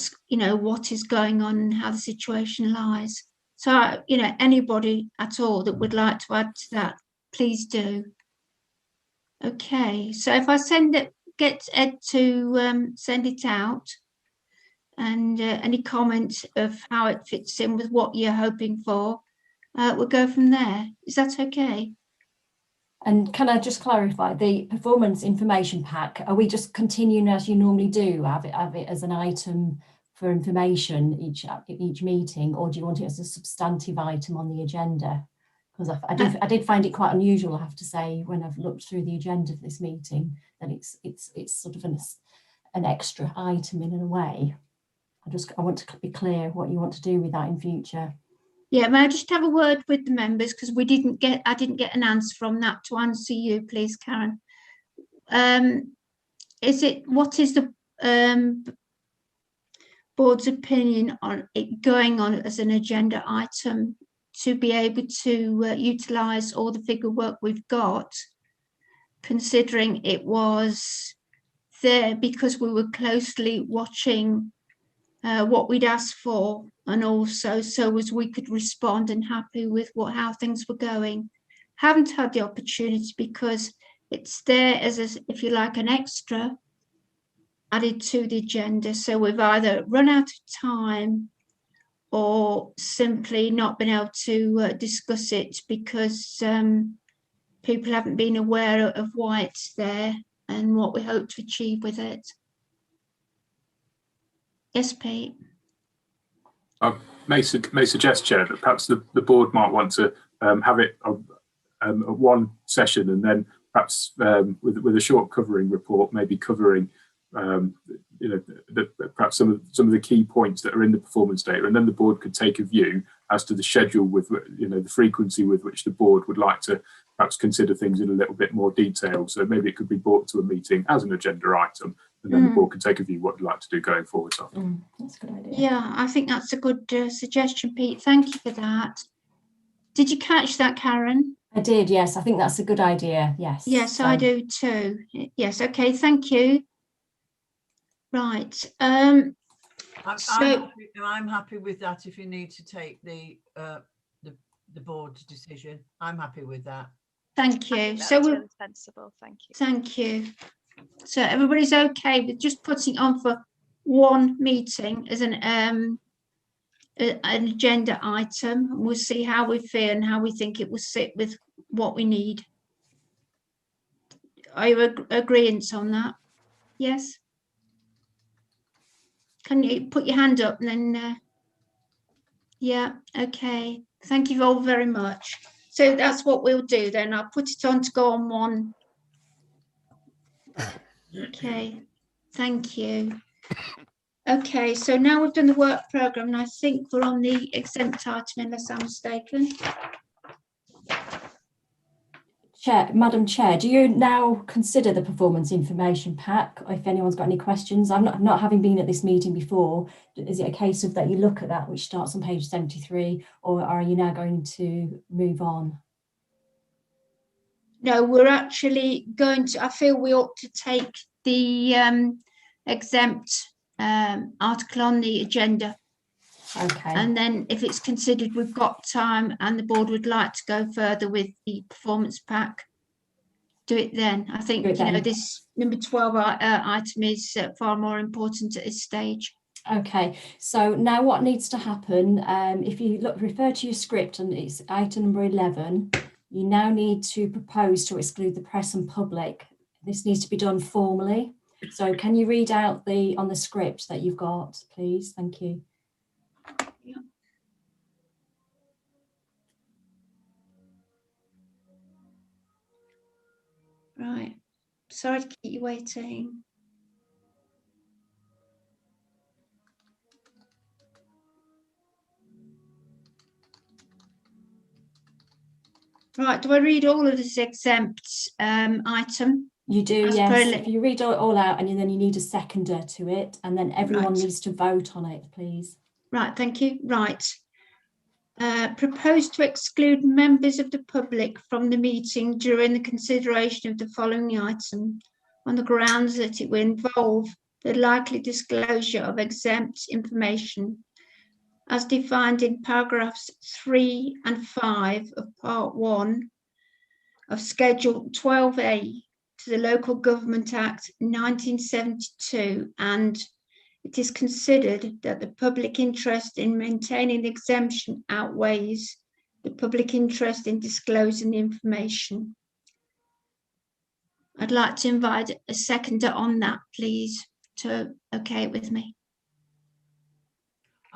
Speaker 2: is going on and how the situation lies. So anybody at all that would like to add to that, please do. Okay, so if I get Ed to send it out, and any comment of how it fits in with what you're hoping for, we'll go from there. Is that okay?
Speaker 1: And can I just clarify, the performance information pack, are we just continuing as you normally do, have it as an item for information each meeting, or do you want it as a substantive item on the agenda? Because I did find it quite unusual, I have to say, when I've looked through the agenda of this meeting, that it's sort of an extra item in a way. I want to be clear what you want to do with that in future.
Speaker 2: Yeah, may I just have a word with the members, because I didn't get an answer from that to answer you, please, Karen. What is the board's opinion on it going on as an agenda item to be able to utilise all the figure work we've got, considering it was there because we were closely watching what we'd asked for, and also so as we could respond and happy with how things were going. Haven't had the opportunity because it's there as if you like an extra added to the agenda. So we've either run out of time or simply not been able to discuss it because people haven't been aware of why it's there and what we hope to achieve with it. Yes, Pete.
Speaker 7: I may suggest, Chair, that perhaps the board might want to have it one session, and then perhaps with a short covering report, maybe covering perhaps some of the key points that are in the performance data, and then the board could take a view as to the schedule with the frequency with which the board would like to perhaps consider things in a little bit more detail. So maybe it could be brought to a meeting as an agenda item, and then the board could take a view what they'd like to do going forward.
Speaker 1: That's a good idea.
Speaker 2: Yeah, I think that's a good suggestion, Pete. Thank you for that. Did you catch that, Karen?
Speaker 1: I did, yes. I think that's a good idea. Yes.
Speaker 2: Yes,
Speaker 1: So,
Speaker 2: I do too. Yes. Okay. Thank you. Right.
Speaker 5: I'm happy with that. If you need to take the board's decision, I'm happy with that.
Speaker 2: Thank
Speaker 9: I
Speaker 2: you.
Speaker 9: think
Speaker 2: So
Speaker 9: that's
Speaker 2: we're
Speaker 9: really sensible. Thank you.
Speaker 2: Thank you. So everybody's okay with just putting on for one meeting as an agenda item, and we'll see how we feel and how we think it will sit with what we need. Are you agreeing on that? Yes. Can you put your hand up and then? Yeah. Okay. Thank you all very much. So that's what we'll do then. I'll put it on to go on one. Okay. Thank you. Okay, so now we've done the work programme, and I think we're on the exempt item, unless I'm mistaken.
Speaker 1: Madam Chair, do you now consider the performance information pack? If anyone's got any questions, I'm not having been at this meeting before. Is it a case of that you look at that, which starts on page 73, or are you now going to move on?
Speaker 2: No, we're actually going to. I feel we ought to take the exempt article on the agenda.
Speaker 1: Okay.
Speaker 2: And then if it's considered we've got time and the board would like to go further with the performance pack, do it then. I think, this number 12 item is far more important at this stage.
Speaker 1: Okay, so now what needs to happen, if you refer to your script, and it's item number 11, you now need to propose to exclude the press and public. This needs to be done formally. So can you read out on the script that you've got, please? Thank you.
Speaker 2: Yeah. Right. Sorry to keep you waiting. Right, do I read all of this exempt item?
Speaker 1: You do, yes. If you read it all out, and then you need a seconder to it, and then everyone needs to vote on it, please.
Speaker 2: Right, thank you. Right. Propose to exclude members of the public from the meeting during the consideration of the following item on the grounds that it will involve the likely disclosure of exempt information as defined in paragraphs 3 and 5 of Part 1 of Schedule 12A to the Local Government Act 1972, and it is considered that the public interest in maintaining the exemption outweighs the public interest in disclosing the information. I'd like to invite a seconder on that, please, to okay with me.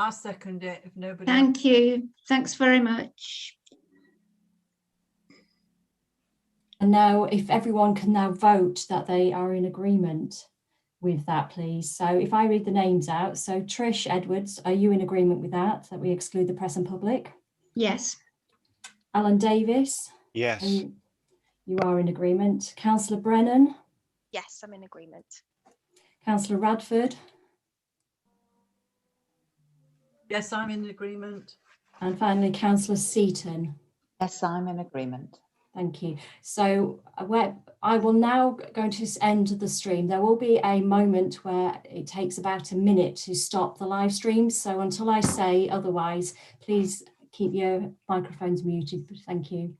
Speaker 5: I'll second it if nobody.
Speaker 2: Thank you. Thanks very much.
Speaker 1: And now, if everyone can now vote that they are in agreement with that, please. So if I read the names out, so Trish Edwardes, are you in agreement with that we exclude the press and public?
Speaker 2: Yes.
Speaker 1: Alan Davis?
Speaker 8: Yes.
Speaker 1: You are in agreement. Councillor Brennan?
Speaker 9: Yes, I'm in agreement.
Speaker 1: Councillor Radford?
Speaker 5: Yes, I'm in agreement.
Speaker 1: And finally, Councillor Seaton?
Speaker 6: Yes, I'm in agreement.
Speaker 1: Thank you. So I will now go to end the stream. There will be a moment where it takes about a minute to stop the live stream. So until I say otherwise, please keep your microphones muted. Thank you.